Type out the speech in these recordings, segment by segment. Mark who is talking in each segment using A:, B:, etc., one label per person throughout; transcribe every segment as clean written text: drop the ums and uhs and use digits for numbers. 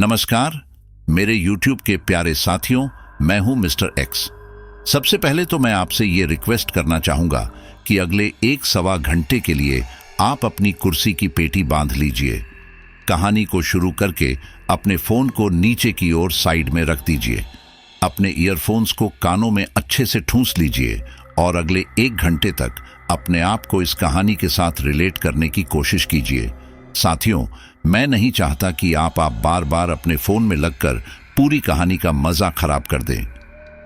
A: नमस्कार मेरे YouTube के प्यारे साथियों, मैं हूं मिस्टर एक्स। सबसे पहले तो मैं आपसे ये रिक्वेस्ट करना चाहूंगा कि अगले 1-1.25 घंटे के लिए आप अपनी कुर्सी की पेटी बांध लीजिए। कहानी को शुरू करके अपने फोन को नीचे की ओर साइड में रख दीजिए, अपने ईयरफोन्स को कानों में अच्छे से ठूंस लीजिए और अगले 1 घंटे तक अपने आप को इस कहानी के साथ रिलेट करने की कोशिश कीजिए। साथियों, मैं नहीं चाहता कि आप बार बार अपने फोन में लगकर पूरी कहानी का मजा खराब कर दें।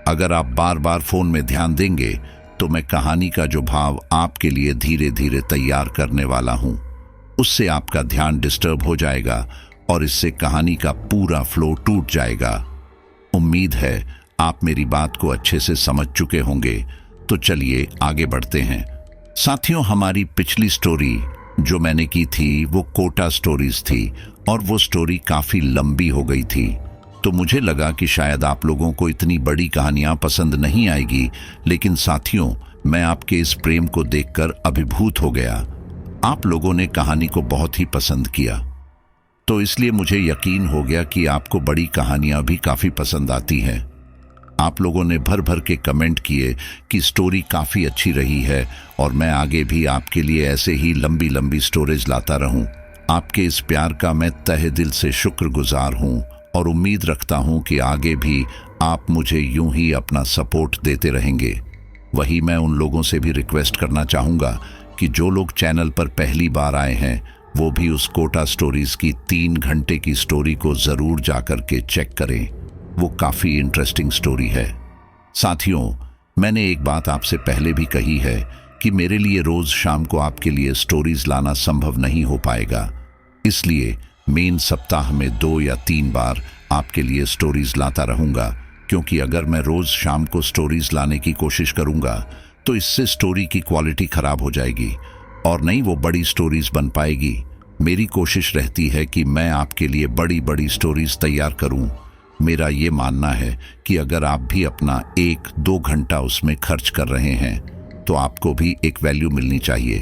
A: अगर आप बार बार फोन में ध्यान देंगे तो मैं कहानी का जो भाव आपके लिए धीरे धीरे तैयार करने वाला हूं, उससे आपका ध्यान डिस्टर्ब हो जाएगा और इससे कहानी का पूरा फ्लो टूट जाएगा। उम्मीद है आप मेरी बात को अच्छे से समझ चुके होंगे, तो चलिए आगे बढ़ते हैं। साथियों, हमारी पिछली स्टोरी जो मैंने की थी वो कोटा स्टोरीज थी और वो स्टोरी काफी लंबी हो गई थी, तो मुझे लगा कि शायद आप लोगों को इतनी बड़ी कहानियां पसंद नहीं आएगी। लेकिन साथियों, मैं आपके इस प्रेम को देखकर अभिभूत हो गया। आप लोगों ने कहानी को बहुत ही पसंद किया, तो इसलिए मुझे यकीन हो गया कि आपको बड़ी कहानियां भी काफी पसंद आती हैं। आप लोगों ने भर भर के कमेंट किए कि स्टोरी काफी अच्छी रही है और मैं आगे भी आपके लिए ऐसे ही लंबी लंबी स्टोरीज लाता रहूं। आपके इस प्यार का मैं तहे दिल से शुक्रगुजार हूं और उम्मीद रखता हूं कि आगे भी आप मुझे यूं ही अपना सपोर्ट देते रहेंगे। वही मैं उन लोगों से भी रिक्वेस्ट करना चाहूंगा कि जो लोग चैनल पर पहली बार आए हैं वो भी उस कोटा स्टोरीज की 3 घंटे की स्टोरी को जरूर जाकर के चेक करें। वो काफी इंटरेस्टिंग स्टोरी है। साथियों, मैंने एक बात आपसे पहले भी कही है कि मेरे लिए रोज शाम को आपके लिए स्टोरीज लाना संभव नहीं हो पाएगा, इसलिए मेन सप्ताह में 2 या 3 बार आपके लिए स्टोरीज लाता रहूंगा। क्योंकि अगर मैं रोज शाम को स्टोरीज लाने की कोशिश करूंगा तो इससे स्टोरी की क्वालिटी खराब हो जाएगी और नहीं वो बड़ी स्टोरीज बन पाएगी। मेरी कोशिश रहती है कि मैं आपके लिए बड़ी बड़ी स्टोरीज तैयार करूं। मेरा ये मानना है कि अगर आप भी अपना 1-2 घंटा उसमें खर्च कर रहे हैं तो आपको भी एक वैल्यू मिलनी चाहिए।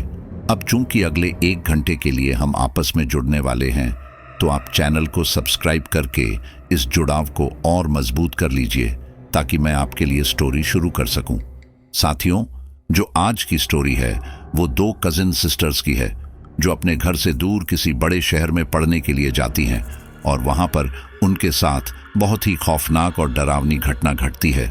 A: अब चूंकि अगले 1 घंटे के लिए हम आपस में जुड़ने वाले हैं, तो आप चैनल को सब्सक्राइब करके इस जुड़ाव को और मजबूत कर लीजिए ताकि मैं आपके लिए स्टोरी शुरू कर सकूं। साथियों, जो आज की स्टोरी है वो 2 कजिन सिस्टर्स की है जो अपने घर से दूर किसी बड़े शहर में पढ़ने के लिए जाती हैं और वहां पर उनके साथ बहुत ही खौफनाक और डरावनी घटना घटती है।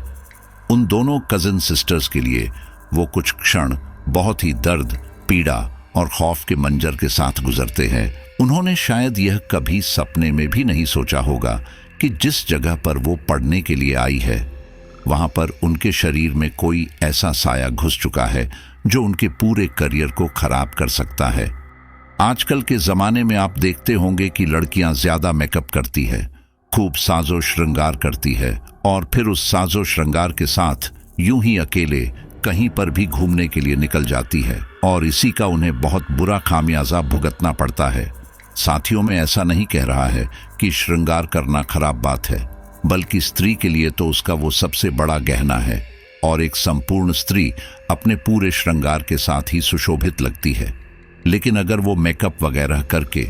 A: उन दोनों कजिन सिस्टर्स के लिए वो कुछ क्षण बहुत ही दर्द, पीड़ा और खौफ के मंजर के साथ गुजरते हैं। उन्होंने शायद यह कभी सपने में भी नहीं सोचा होगा कि जिस जगह पर वो पढ़ने के लिए आई है वहां पर उनके शरीर में कोई ऐसा साया घुस चुका है जो उनके पूरे करियर को खराब कर सकता है। आजकल के जमाने में आप देखते होंगे कि लड़कियां ज्यादा मेकअप करती है, खूब साजो श्रृंगार करती है और फिर उस साजो श्रृंगार के साथ यूं ही अकेले कहीं पर भी घूमने के लिए निकल जाती है और इसी का उन्हें बहुत बुरा खामियाजा भुगतना पड़ता है। साथियों, में ऐसा नहीं कह रहा है कि श्रृंगार करना खराब बात है, बल्कि स्त्री के लिए तो उसका वो सबसे बड़ा गहना है और एक संपूर्ण स्त्री अपने पूरे श्रृंगार के साथ ही सुशोभित लगती है। लेकिन अगर वो मेकअप वगैरह करके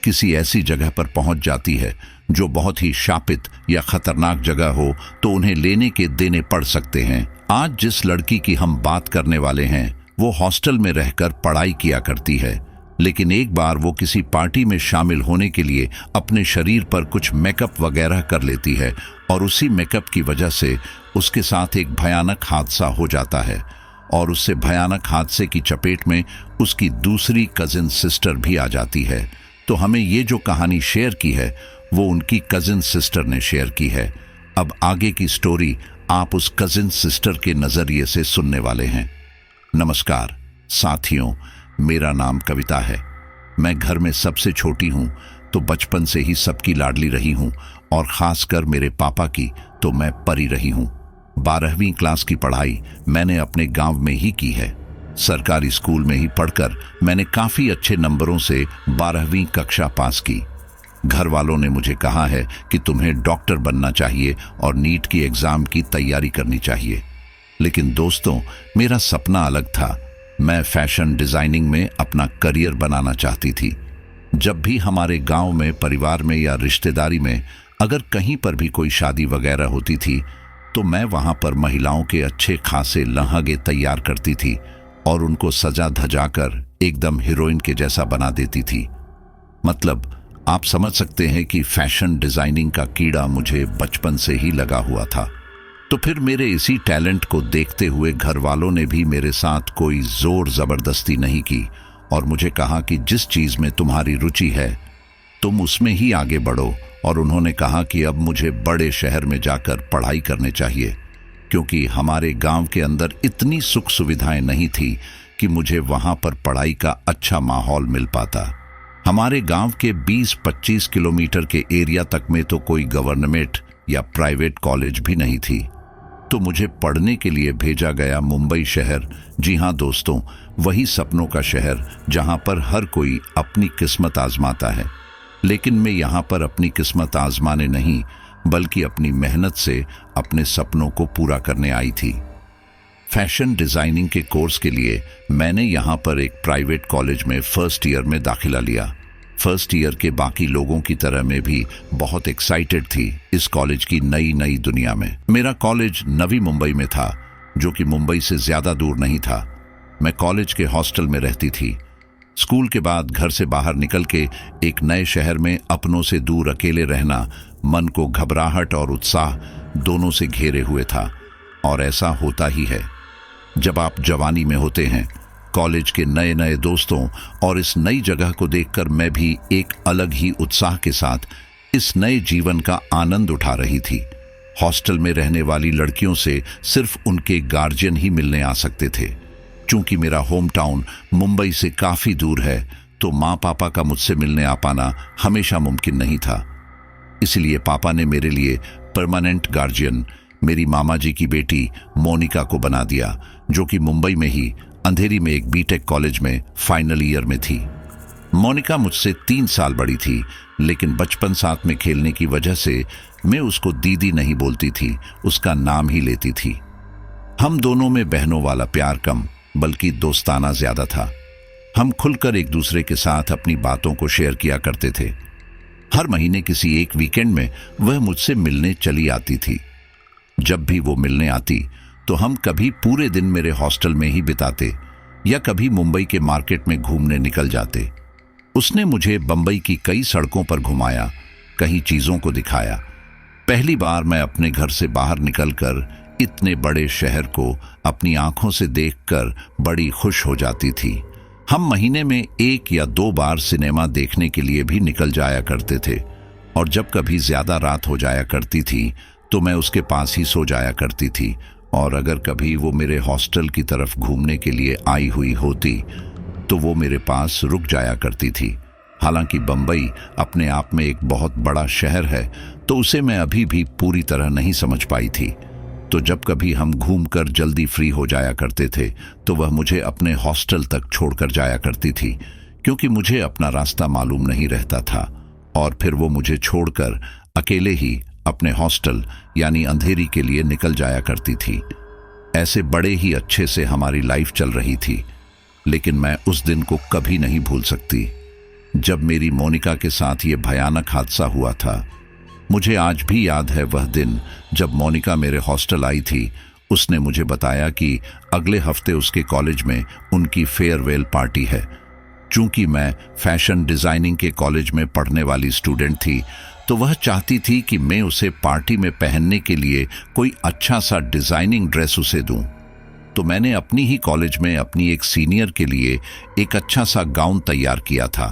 A: किसी ऐसी जगह पर पहुंच जाती है जो बहुत ही शापित या खतरनाक जगह हो तो उन्हें लेने के देने पड़ सकते हैं। आज जिस लड़की की हम बात करने वाले हैं वो हॉस्टल में रहकर पढ़ाई किया करती है, लेकिन एक बार वो किसी पार्टी में शामिल होने के लिए अपने शरीर पर कुछ मेकअप वगैरह कर लेती है और उसी मेकअप की वजह से उसके साथ एक भयानक हादसा हो जाता है और उससे भयानक हादसे की चपेट में उसकी दूसरी कजिन सिस्टर भी आ जाती है। तो हमें ये जो कहानी शेयर की है वो उनकी कजिन सिस्टर ने शेयर की है। अब आगे की स्टोरी आप उस कजिन सिस्टर के नजरिए से सुनने वाले हैं। नमस्कार साथियों, मेरा नाम कविता है। मैं घर में सबसे छोटी हूँ, तो बचपन से ही सबकी लाडली रही हूँ और खासकर मेरे पापा की तो मैं परी रही हूँ। 12वीं क्लास की पढ़ाई मैंने अपने गांव में ही की है। सरकारी स्कूल में ही पढ़कर मैंने काफी अच्छे नंबरों से 12वीं कक्षा पास की। घर वालों ने मुझे कहा है कि तुम्हें डॉक्टर बनना चाहिए और नीट की एग्जाम की तैयारी करनी चाहिए। लेकिन दोस्तों, मेरा सपना अलग था। मैं फैशन डिजाइनिंग में अपना करियर बनाना चाहती थी। जब भी हमारे गांव में, परिवार में या रिश्तेदारी में अगर कहीं पर भी कोई शादी वगैरह होती थी तो मैं वहां पर महिलाओं के अच्छे खासे लहंगे तैयार करती थी और उनको सजा धजा कर एकदम हीरोइन के जैसा बना देती थी। मतलब आप समझ सकते हैं कि फैशन डिजाइनिंग का कीड़ा मुझे बचपन से ही लगा हुआ था। तो फिर मेरे इसी टैलेंट को देखते हुए घर वालों ने भी मेरे साथ कोई जोर जबरदस्ती नहीं की और मुझे कहा कि जिस चीज में तुम्हारी रुचि है तुम उसमें ही आगे बढ़ो। और उन्होंने कहा कि अब मुझे बड़े शहर में जाकर पढ़ाई करने चाहिए, क्योंकि हमारे गांव के अंदर इतनी सुख सुविधाएं नहीं थी कि मुझे वहां पर पढ़ाई का अच्छा माहौल मिल पाता। हमारे गांव के 20-25 किलोमीटर के एरिया तक में तो कोई गवर्नमेंट या प्राइवेट कॉलेज भी नहीं थी। तो मुझे पढ़ने के लिए भेजा गया मुंबई शहर। जी हाँ दोस्तों, वही सपनों का शहर जहां पर हर कोई अपनी किस्मत आजमाता है। लेकिन मैं यहाँ पर अपनी किस्मत आजमाने नहीं बल्कि अपनी मेहनत से अपने सपनों को पूरा करने आई थी। फैशन डिजाइनिंग के कोर्स के लिए मैंने यहाँ पर एक प्राइवेट कॉलेज में फर्स्ट ईयर में दाखिला लिया। फर्स्ट ईयर के बाकी लोगों की तरह मैं भी बहुत एक्साइटेड थी इस कॉलेज की नई नई दुनिया में। मेरा कॉलेज नवी मुंबई में था, जो कि मुंबई से ज्यादा दूर नहीं था। मैं कॉलेज के हॉस्टल में रहती थी। स्कूल के बाद घर से बाहर निकल के एक नए शहर में अपनों से दूर अकेले रहना मन को घबराहट और उत्साह दोनों से घेरे हुए था। और ऐसा होता ही है जब आप जवानी में होते हैं। कॉलेज के नए नए दोस्तों और इस नई जगह को देखकर मैं भी एक अलग ही उत्साह के साथ इस नए जीवन का आनंद उठा रही थी। हॉस्टल में रहने वाली लड़कियों से सिर्फ उनके गार्जियन ही मिलने आ सकते थे। चूंकि मेरा होम टाउन मुंबई से काफी दूर है तो माँ पापा का मुझसे मिलने आ पाना हमेशा मुमकिन नहीं था। इसलिए पापा ने मेरे लिए परमानेंट गार्जियन मेरी मामा जी की बेटी मोनिका को बना दिया, जो कि मुंबई में ही अंधेरी में एक बीटेक कॉलेज में फाइनल ईयर में थी। मोनिका मुझसे 3 साल बड़ी थी, लेकिन बचपन साथ में खेलने की वजह से मैं उसको दीदी नहीं बोलती थी, उसका नाम ही लेती थी। हम दोनों में बहनों वाला प्यार कम बल्कि दोस्ताना ज्यादा था। हम खुलकर एक दूसरे के साथ अपनी बातों को शेयर किया करते थे। हर महीने किसी एक वीकेंड में वह मुझसे मिलने चली आती थी। जब भी वो मिलने आती तो हम कभी पूरे दिन मेरे हॉस्टल में ही बिताते या कभी मुंबई के मार्केट में घूमने निकल जाते। उसने मुझे बंबई की कई सड़कों पर घुमाया, कई चीजों को दिखाया। पहली बार मैं अपने घर से बाहर निकलकर इतने बड़े शहर को अपनी आंखों से देखकर बड़ी खुश हो जाती थी। हम महीने में 1 या 2 बार सिनेमा देखने के लिए भी निकल जाया करते थे और जब कभी ज्यादा रात हो जाया करती थी तो मैं उसके पास ही सो जाया करती थी। और अगर कभी वो मेरे हॉस्टल की तरफ घूमने के लिए आई हुई होती तो वो मेरे पास रुक जाया करती थी। हालांकि बंबई अपने आप में एक बहुत बड़ा शहर है तो उसे मैं अभी भी पूरी तरह नहीं समझ पाई थी। तो जब कभी हम घूमकर जल्दी फ्री हो जाया करते थे तो वह मुझे अपने हॉस्टल तक छोड़कर जाया करती थी, क्योंकि मुझे अपना रास्ता मालूम नहीं रहता था। और फिर वो मुझे छोड़कर अकेले ही अपने हॉस्टल यानी अंधेरी के लिए निकल जाया करती थी। ऐसे बड़े ही अच्छे से हमारी लाइफ चल रही थी। लेकिन मैं उस दिन को कभी नहीं भूल सकती जब मेरी मोनिका के साथ ये भयानक हादसा हुआ था। मुझे आज भी याद है वह दिन जब मोनिका मेरे हॉस्टल आई थी। उसने मुझे बताया कि अगले हफ्ते उसके कॉलेज में उनकी फेयरवेल पार्टी है। चूंकि मैं फैशन डिजाइनिंग के कॉलेज में पढ़ने वाली स्टूडेंट थी तो वह चाहती थी कि मैं उसे पार्टी में पहनने के लिए कोई अच्छा सा डिजाइनिंग ड्रेस उसे दूं। तो मैंने अपनी ही कॉलेज में अपनी एक सीनियर के लिए एक अच्छा सा गाउन तैयार किया था।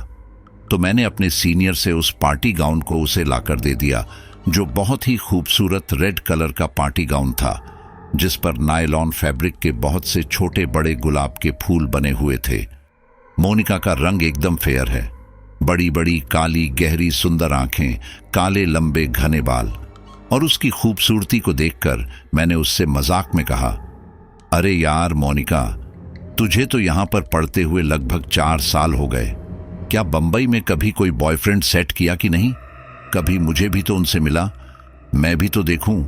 A: तो मैंने अपने सीनियर से उस पार्टी गाउन को उसे लाकर दे दिया, जो बहुत ही खूबसूरत रेड कलर का पार्टी गाउन था, जिस पर नायलॉन फैब्रिक के बहुत से छोटे बड़े गुलाब के फूल बने हुए थे। मोनिका का रंग एकदम फेयर है, बड़ी बड़ी काली गहरी सुंदर आंखें, काले लंबे घने बाल। और उसकी खूबसूरती को देखकर मैंने उससे मजाक में कहा, अरे यार मोनिका, तुझे तो यहाँ पर पढ़ते हुए लगभग 4 साल हो गए, क्या बंबई में कभी कोई बॉयफ्रेंड सेट किया कि नहीं? कभी मुझे भी तो उनसे मिला, मैं भी तो देखूं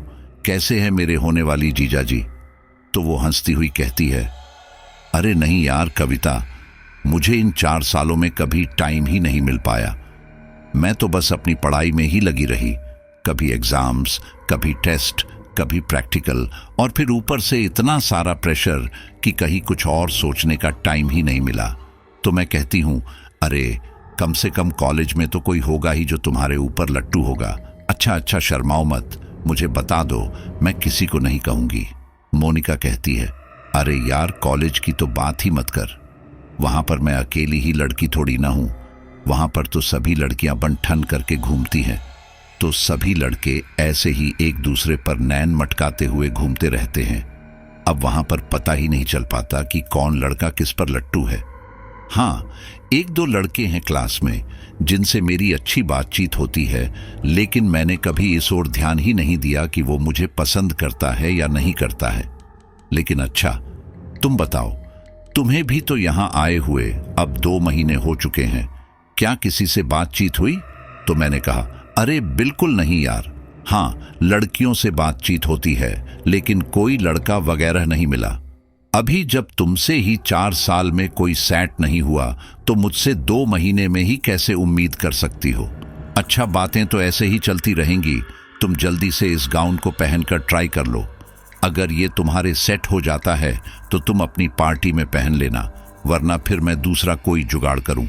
A: कैसे है मेरे होने वाली जीजा जी। तो वो हंसती हुई कहती है, अरे नहीं यार कविता, मुझे इन 4 सालों में कभी टाइम ही नहीं मिल पाया। मैं तो बस अपनी पढ़ाई में ही लगी रही, कभी एग्जाम्स, कभी टेस्ट, कभी प्रैक्टिकल, और फिर ऊपर से इतना सारा प्रेशर कि कहीं कुछ और सोचने का टाइम ही नहीं मिला। तो मैं कहती हूँ, अरे कम से कम कॉलेज में तो कोई होगा ही जो तुम्हारे ऊपर लट्टू होगा। अच्छा शर्माओ मत, मुझे बता दो, मैं किसी को नहीं कहूंगी। मोनिका कहती है, अरे यार कॉलेज की तो बात ही मत कर, वहां पर मैं अकेली ही लड़की थोड़ी ना हूं, वहां पर तो सभी लड़कियां बन ठन करके घूमती हैं, तो सभी लड़के ऐसे ही एक दूसरे पर नैन मटकाते हुए घूमते रहते हैं। अब वहां पर पता ही नहीं चल पाता कि कौन लड़का किस पर लट्टू है। हाँ, 1-2 लड़के हैं क्लास में जिनसे मेरी अच्छी बातचीत होती है, लेकिन मैंने कभी इस ओर ध्यान ही नहीं दिया कि वो मुझे पसंद करता है या नहीं करता है। लेकिन अच्छा, तुम बताओ, तुम्हें भी तो यहां आए हुए अब 2 महीने हो चुके हैं, क्या किसी से बातचीत हुई? तो मैंने कहा, अरे बिल्कुल नहीं यार, हाँ लड़कियों से बातचीत होती है, लेकिन कोई लड़का वगैरह नहीं मिला। अभी जब तुमसे ही 4 साल में कोई सेट नहीं हुआ, तो मुझसे 2 महीने में ही कैसे उम्मीद कर सकती हो? अच्छा, बातें तो ऐसे ही चलती रहेंगी, तुम जल्दी से इस गाउन को पहनकर ट्राई कर लो। अगर ये तुम्हारे सेट हो जाता है तो तुम अपनी पार्टी में पहन लेना, वरना फिर मैं दूसरा कोई जुगाड़ करूं।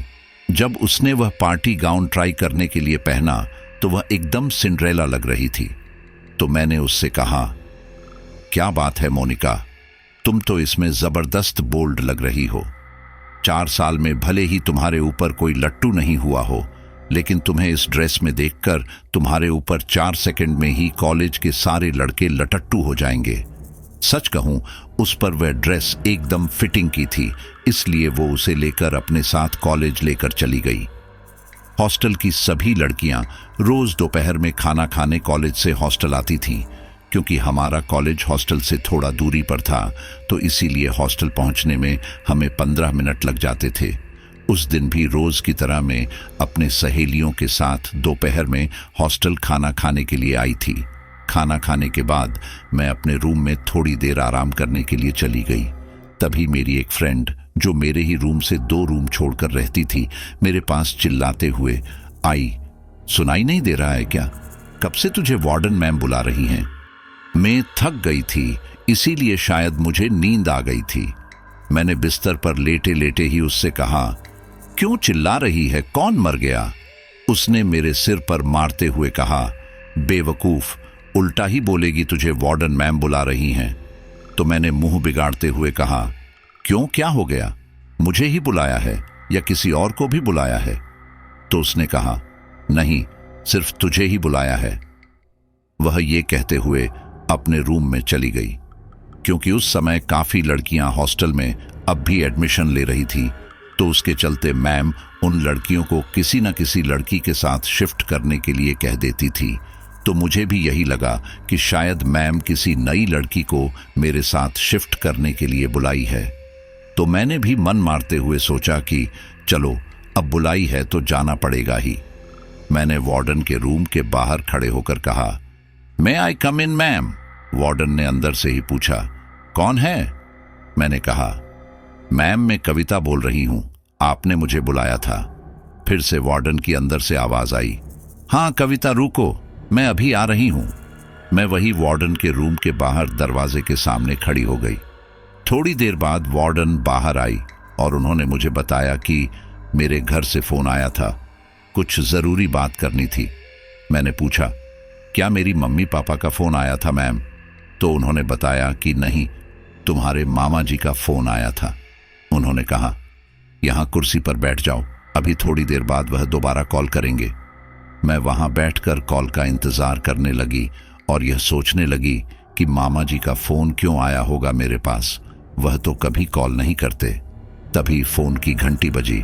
A: जब उसने वह पार्टी गाउन ट्राई करने के लिए पहना तो वह एकदम सिंड्रेला लग रही थी। तो मैंने उससे कहा, क्या बात है मोनिका, तुम तो इसमें जबरदस्त बोल्ड लग रही हो। 4 साल में भले ही तुम्हारे ऊपर कोई लट्टू नहीं हुआ हो, लेकिन तुम्हें इस ड्रेस में देखकर तुम्हारे ऊपर 4 सेकंड में ही कॉलेज के सारे लड़के लटट्टू हो जाएंगे। सच कहूं, उस पर वह ड्रेस एकदम फिटिंग की थी, इसलिए वो उसे लेकर अपने साथ कॉलेज लेकर चली गई। हॉस्टल की सभी लड़कियां रोज दोपहर में खाना खाने कॉलेज से हॉस्टल आती थीं। क्योंकि हमारा कॉलेज हॉस्टल से थोड़ा दूरी पर था, तो इसीलिए हॉस्टल पहुंचने में हमें 15 मिनट लग जाते थे। उस दिन भी रोज की तरह मैं अपने सहेलियों के साथ दोपहर में हॉस्टल खाना खाने के लिए आई थी। खाना खाने के बाद मैं अपने रूम में थोड़ी देर आराम करने के लिए चली गई। तभी मेरी एक फ्रेंड, जो मेरे ही रूम से 2 रूम छोड़कर रहती थी, मेरे पास चिल्लाते हुए आई, सुनाई नहीं दे रहा है क्या? कब से तुझे वार्डन मैम बुला रही हैं? मैं थक गई थी, इसीलिए शायद मुझे नींद आ गई थी। मैंने बिस्तर पर लेटे लेटे ही उससे कहा, क्यों चिल्ला रही है, कौन मर गया? उसने मेरे सिर पर मारते हुए कहा, बेवकूफ, उल्टा ही बोलेगी, तुझे वार्डन मैम बुला रही हैं। तो मैंने मुंह बिगाड़ते हुए कहा, क्यों, क्या हो गया? मुझे ही बुलाया है या किसी और को भी बुलाया है? तो उसने कहा, नहीं, सिर्फ तुझे ही बुलाया है। वह ये कहते हुए अपने रूम में चली गई। क्योंकि उस समय काफी लड़कियां हॉस्टल में अब भी एडमिशन ले रही थी, तो उसके चलते मैम उन लड़कियों को किसी न किसी लड़की के साथ शिफ्ट करने के लिए कह देती थी। तो मुझे भी यही लगा कि शायद मैम किसी नई लड़की को मेरे साथ शिफ्ट करने के लिए बुलाई है। तो मैंने भी मन मारते हुए सोचा कि चलो, अब बुलाई है तो जाना पड़ेगा ही। मैंने वार्डन के रूम के बाहर खड़े होकर कहा, मे आई कम इन मैम? वार्डन ने अंदर से ही पूछा, कौन है? मैंने कहा, मैम मैं कविता बोल रही हूं, आपने मुझे बुलाया था। फिर से वार्डन की अंदर से आवाज आई, हाँ कविता रुको, मैं अभी आ रही हूं। मैं वही वार्डन के रूम के बाहर दरवाजे के सामने खड़ी हो गई। थोड़ी देर बाद वार्डन बाहर आई और उन्होंने मुझे बताया कि मेरे घर से फोन आया था, कुछ जरूरी बात करनी थी। मैंने पूछा, क्या मेरी मम्मी पापा का फोन आया था मैम? तो उन्होंने बताया कि नहीं, तुम्हारे मामा जी का फोन आया था। उन्होंने कहा, यहां कुर्सी पर बैठ जाओ, अभी थोड़ी देर बाद वह दोबारा कॉल करेंगे। मैं वहां बैठकर कॉल का इंतजार करने लगी और यह सोचने लगी कि मामा जी का फोन क्यों आया होगा मेरे पास, वह तो कभी कॉल नहीं करते। तभी फोन की घंटी बजी।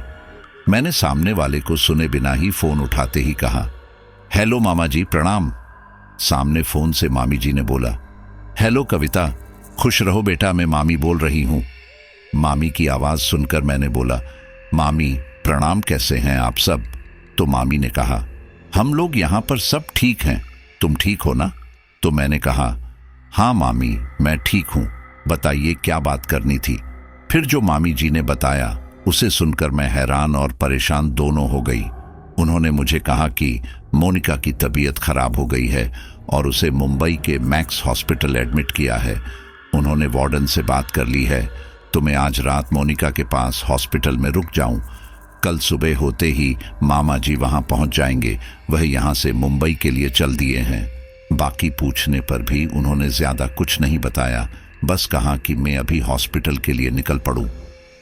A: मैंने सामने वाले को सुने बिना ही फोन उठाते ही कहा, हेलो मामा जी, प्रणाम। सामने फोन से मामी जी ने बोला, हेलो कविता, खुश रहो बेटा, मैं मामी बोल रही हूं। मामी की आवाज सुनकर मैंने बोला, मामी प्रणाम, कैसे हैं आप सब? तो मामी ने कहा, हम लोग यहां पर सब ठीक हैं, तुम ठीक हो ना? तो मैंने कहा, हाँ मामी मैं ठीक हूं, बताइए क्या बात करनी थी? फिर जो मामी जी ने बताया उसे सुनकर मैं हैरान और परेशान दोनों हो गई। उन्होंने मुझे कहा कि मोनिका की तबीयत खराब हो गई है और उसे मुंबई के मैक्स हॉस्पिटल एडमिट किया है। उन्होंने वार्डन से बात कर ली है तो मैं आज रात मोनिका के पास हॉस्पिटल में रुक जाऊं। कल सुबह होते ही मामा जी वहां पहुंच जाएंगे। वह यहां से मुंबई के लिए चल दिए हैं। बाकी पूछने पर भी उन्होंने ज्यादा कुछ नहीं बताया, बस कहा कि मैं अभी हॉस्पिटल के लिए निकल पड़ूं।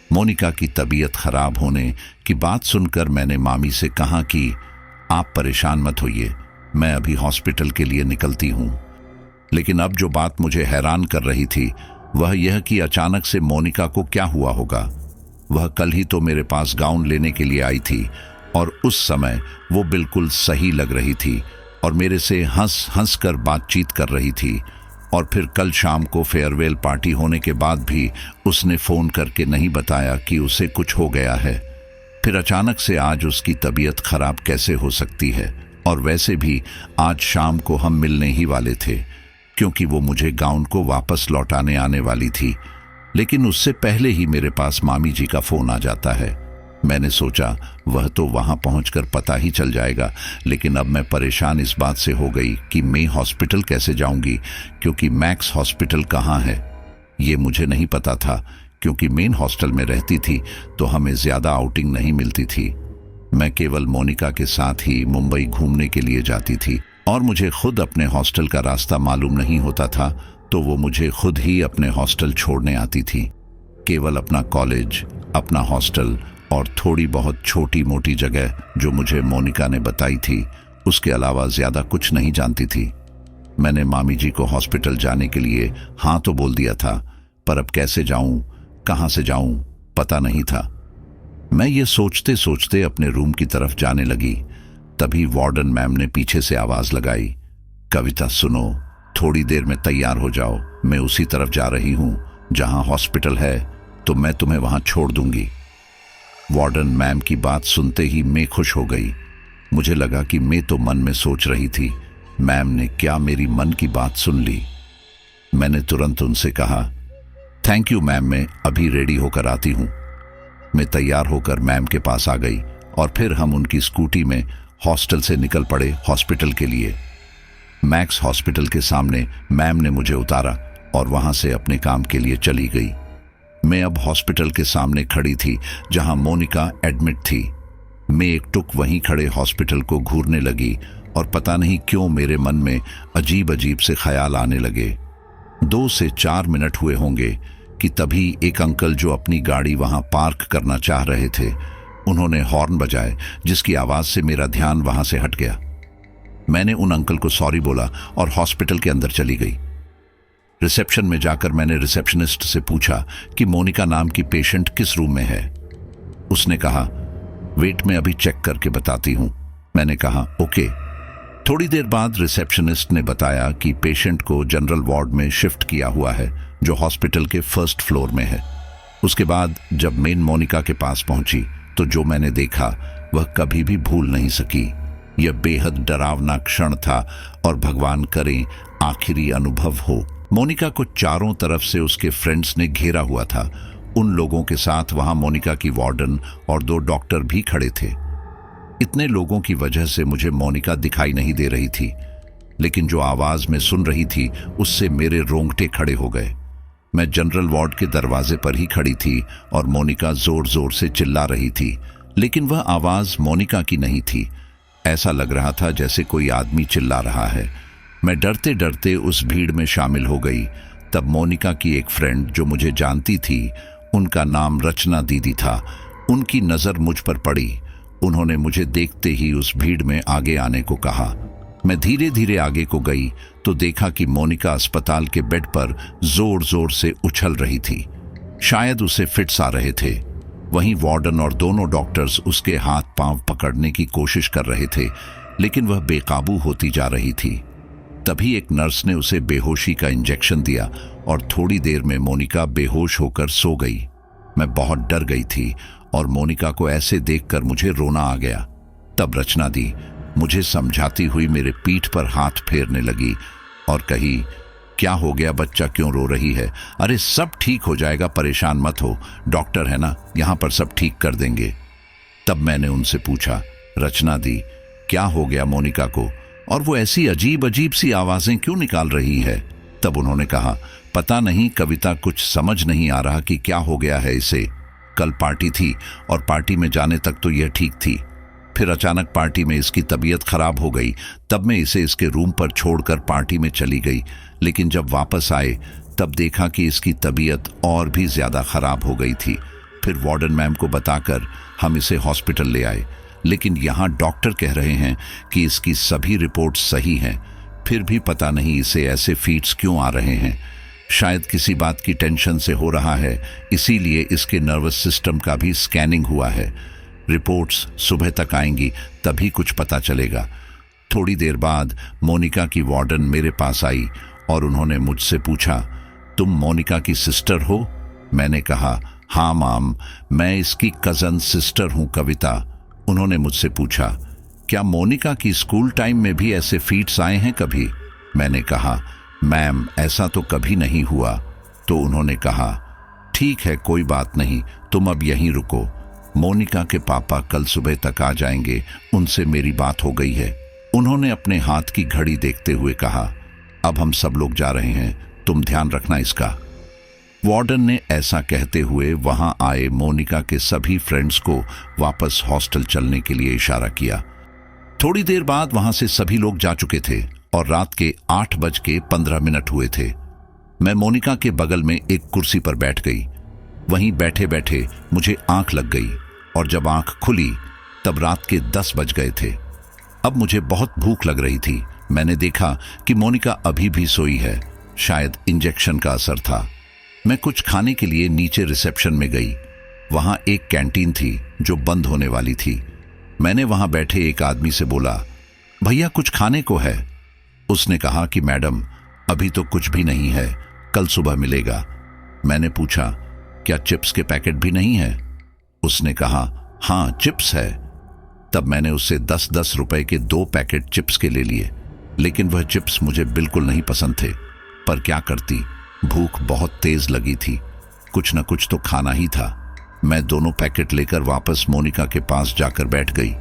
A: मोनिका की तबीयत खराब होने की बात सुनकर मैंने मामी से कहा कि आप परेशान मत होइए, मैं अभी हॉस्पिटल के लिए निकलती हूं। लेकिन अब जो बात मुझे हैरान कर रही थी वह यह कि अचानक से मोनिका को क्या हुआ होगा। वह कल ही तो मेरे पास गाउन लेने के लिए आई थी और उस समय वो बिल्कुल सही लग रही थी और मेरे से हंस हंस कर बातचीत कर रही थी। और फिर कल शाम को फेयरवेल पार्टी होने के बाद भी उसने फ़ोन करके नहीं बताया कि उसे कुछ हो गया है। फिर अचानक से आज उसकी तबीयत खराब कैसे हो सकती है। और वैसे भी आज शाम को हम मिलने ही वाले थे क्योंकि वो मुझे गाउन को वापस लौटाने आने वाली थी। लेकिन उससे पहले ही मेरे पास मामी जी का फ़ोन आ जाता है। मैंने सोचा वह तो वहां पहुंचकर पता ही चल जाएगा, लेकिन अब मैं परेशान इस बात से हो गई कि मैं हॉस्पिटल कैसे जाऊंगी, क्योंकि मैक्स हॉस्पिटल कहाँ है ये मुझे नहीं पता था। क्योंकि मेन हॉस्टल में रहती थी तो हमें ज़्यादा आउटिंग नहीं मिलती थी। मैं केवल मोनिका के साथ ही मुंबई घूमने के लिए जाती थी और मुझे खुद अपने हॉस्टल का रास्ता मालूम नहीं होता था, तो वो मुझे खुद ही अपने हॉस्टल छोड़ने आती थी। केवल अपना कॉलेज, अपना हॉस्टल और थोड़ी बहुत छोटी मोटी जगह जो मुझे मोनिका ने बताई थी, उसके अलावा ज़्यादा कुछ नहीं जानती थी। मैंने मामी जी को हॉस्पिटल जाने के लिए हाँ तो बोल दिया था, पर अब कैसे जाऊं, कहाँ से जाऊं, पता नहीं था। मैं ये सोचते सोचते अपने रूम की तरफ जाने लगी। तभी वार्डन मैम ने पीछे से आवाज़ लगाई, कविता सुनो, थोड़ी देर में तैयार हो जाओ, मैं उसी तरफ जा रही हूँ जहाँ हॉस्पिटल है, तो मैं तुम्हें वहाँ छोड़ दूंगी। वार्डन मैम की बात सुनते ही मैं खुश हो गई। मुझे लगा कि मैं तो मन में सोच रही थी, मैम ने क्या मेरी मन की बात सुन ली। मैंने तुरंत उनसे कहा, थैंक यू मैम, मैं अभी रेडी होकर आती हूँ। मैं तैयार होकर मैम के पास आ गई और फिर हम उनकी स्कूटी में हॉस्टल से निकल पड़े हॉस्पिटल के लिए। मैक्स हॉस्पिटल के सामने मैम ने मुझे उतारा और वहां से अपने काम के लिए चली गई। मैं अब हॉस्पिटल के सामने खड़ी थी जहां मोनिका एडमिट थी। मैं एक टुक वहीं खड़े हॉस्पिटल को घूरने लगी और पता नहीं क्यों मेरे मन में अजीब अजीब से ख्याल आने लगे। 2 से 4 मिनट हुए होंगे कि तभी एक अंकल जो अपनी गाड़ी वहां पार्क करना चाह रहे थे, उन्होंने हॉर्न बजाए, जिसकी आवाज से मेरा ध्यान वहां से हट गया। मैंने उन अंकल को सॉरी बोला और हॉस्पिटल के अंदर चली गई। रिसेप्शन में जाकर मैंने रिसेप्शनिस्ट से पूछा कि मोनिका नाम की पेशेंट किस रूम में है। उसने कहा, वेट, मैं अभी चेक करके बताती हूं। मैंने कहा, ओके। थोड़ी देर बाद रिसेप्शनिस्ट ने बताया कि पेशेंट को जनरल वार्ड में शिफ्ट किया हुआ है, जो हॉस्पिटल के 1st फ्लोर में है। उसके बाद जब मैं मोनिका के पास पहुंची तो जो मैंने देखा वह कभी भी भूल नहीं सकी। यह बेहद डरावना क्षण था और भगवान करे आखिरी अनुभव हो। मोनिका को चारों तरफ से उसके फ्रेंड्स ने घेरा हुआ था। उन लोगों के साथ वहां मोनिका की वार्डन और 2 डॉक्टर भी खड़े थे। इतने लोगों की वजह से मुझे मोनिका दिखाई नहीं दे रही थी, लेकिन जो आवाज मैं सुन रही थी उससे मेरे रोंगटे खड़े हो गए। मैं जनरल वार्ड के दरवाजे पर ही खड़ी थी और मोनिका जोर जोर से चिल्ला रही थी, लेकिन वह आवाज मोनिका की नहीं थी। ऐसा लग रहा था जैसे कोई आदमी चिल्ला रहा है। मैं डरते डरते उस भीड़ में शामिल हो गई। तब मोनिका की एक फ्रेंड जो मुझे जानती थी, उनका नाम रचना दीदी था, उनकी नज़र मुझ पर पड़ी। उन्होंने मुझे देखते ही उस भीड़ में आगे आने को कहा। मैं धीरे धीरे आगे को गई तो देखा कि मोनिका अस्पताल के बेड पर जोर जोर से उछल रही थी। शायद उसे फिट्स आ रहे थे। वहीं वार्डन और दोनों डॉक्टर्स उसके हाथ पांव पकड़ने की कोशिश कर रहे थे, लेकिन वह बेकाबू होती जा रही थी। तभी एक नर्स ने उसे बेहोशी का इंजेक्शन दिया और थोड़ी देर में मोनिका बेहोश होकर सो गई। मैं बहुत डर गई थी और मोनिका को ऐसे देखकर मुझे रोना आ गया। तब रचना दी मुझे समझाती हुई मेरे पीठ पर हाथ फेरने लगी और कही, क्या हो गया, बच्चा क्यों रो रही है? अरे सब ठीक हो जाएगा, परेशान मत हो, डॉक्टर है ना, यहाँ पर सब ठीक कर देंगे। तब मैंने उनसे पूछा, रचना दी, क्या हो गया मोनिका को, और वो ऐसी अजीब अजीब सी आवाजें क्यों निकाल रही है? तब उन्होंने कहा, पता नहीं कविता, कुछ समझ नहीं आ रहा कि क्या हो गया है इसे। कल पार्टी थी और पार्टी में जाने तक तो यह ठीक थी, फिर अचानक पार्टी में इसकी तबीयत खराब हो गई। तब मैं इसे इसके रूम पर छोड़कर पार्टी में चली गई, लेकिन जब वापस आए तब देखा कि इसकी तबीयत और भी ज्यादा खराब हो गई थी। फिर वार्डन मैम को बताकर हम इसे हॉस्पिटल ले आए, लेकिन यहाँ डॉक्टर कह रहे हैं कि इसकी सभी रिपोर्ट सही हैं। फिर भी पता नहीं इसे ऐसे फीट्स क्यों आ रहे हैं। शायद किसी बात की टेंशन से हो रहा है, इसीलिए इसके नर्वस सिस्टम का भी स्कैनिंग हुआ है। रिपोर्ट्स सुबह तक आएंगी, तभी कुछ पता चलेगा। थोड़ी देर बाद मोनिका की वार्डन मेरे पास आई और उन्होंने मुझसे पूछा, तुम मोनिका की सिस्टर हो? मैंने कहा, हाँ मैम, मैं इसकी कजन सिस्टर हूँ कविता। उन्होंने मुझसे पूछा, क्या मोनिका की स्कूल टाइम में भी ऐसे फीट्स आए हैं कभी? मैंने कहा, मैम ऐसा तो कभी नहीं हुआ। तो उन्होंने कहा, ठीक है, कोई बात नहीं, तुम अब यहीं रुको, मोनिका के पापा कल सुबह तक आ जाएंगे, उनसे मेरी बात हो गई है। उन्होंने अपने हाथ की घड़ी देखते हुए कहा, अब हम सब लोग जा रहे हैं, तुम ध्यान रखना इसका। वार्डन ने ऐसा कहते हुए वहां आए मोनिका के सभी फ्रेंड्स को वापस हॉस्टल चलने के लिए इशारा किया। थोड़ी देर बाद वहां से सभी लोग जा चुके थे और रात के 8:15 हुए थे। मैं मोनिका के बगल में एक कुर्सी पर बैठ गई। वहीं बैठे बैठे मुझे आंख लग गई और जब आंख खुली तब रात के 10 बज गए थे। अब मुझे बहुत भूख लग रही थी। मैंने देखा कि मोनिका अभी भी सोई है, शायद इंजेक्शन का असर था। मैं कुछ खाने के लिए नीचे रिसेप्शन में गई। वहां एक कैंटीन थी जो बंद होने वाली थी। मैंने वहां बैठे एक आदमी से बोला, भैया कुछ खाने को है? उसने कहा कि मैडम अभी तो कुछ भी नहीं है, कल सुबह मिलेगा। मैंने पूछा, क्या चिप्स के पैकेट भी नहीं है? उसने कहा, हाँ चिप्स है। तब मैंने उससे 10-10 रुपए के 2 पैकेट चिप्स के ले लिए, लेकिन वह चिप्स मुझे बिल्कुल नहीं पसंद थे। पर क्या करती, भूख बहुत तेज लगी थी, कुछ न कुछ तो खाना ही था। मैं दोनों पैकेट लेकर वापस मोनिका के पास जाकर बैठ गई।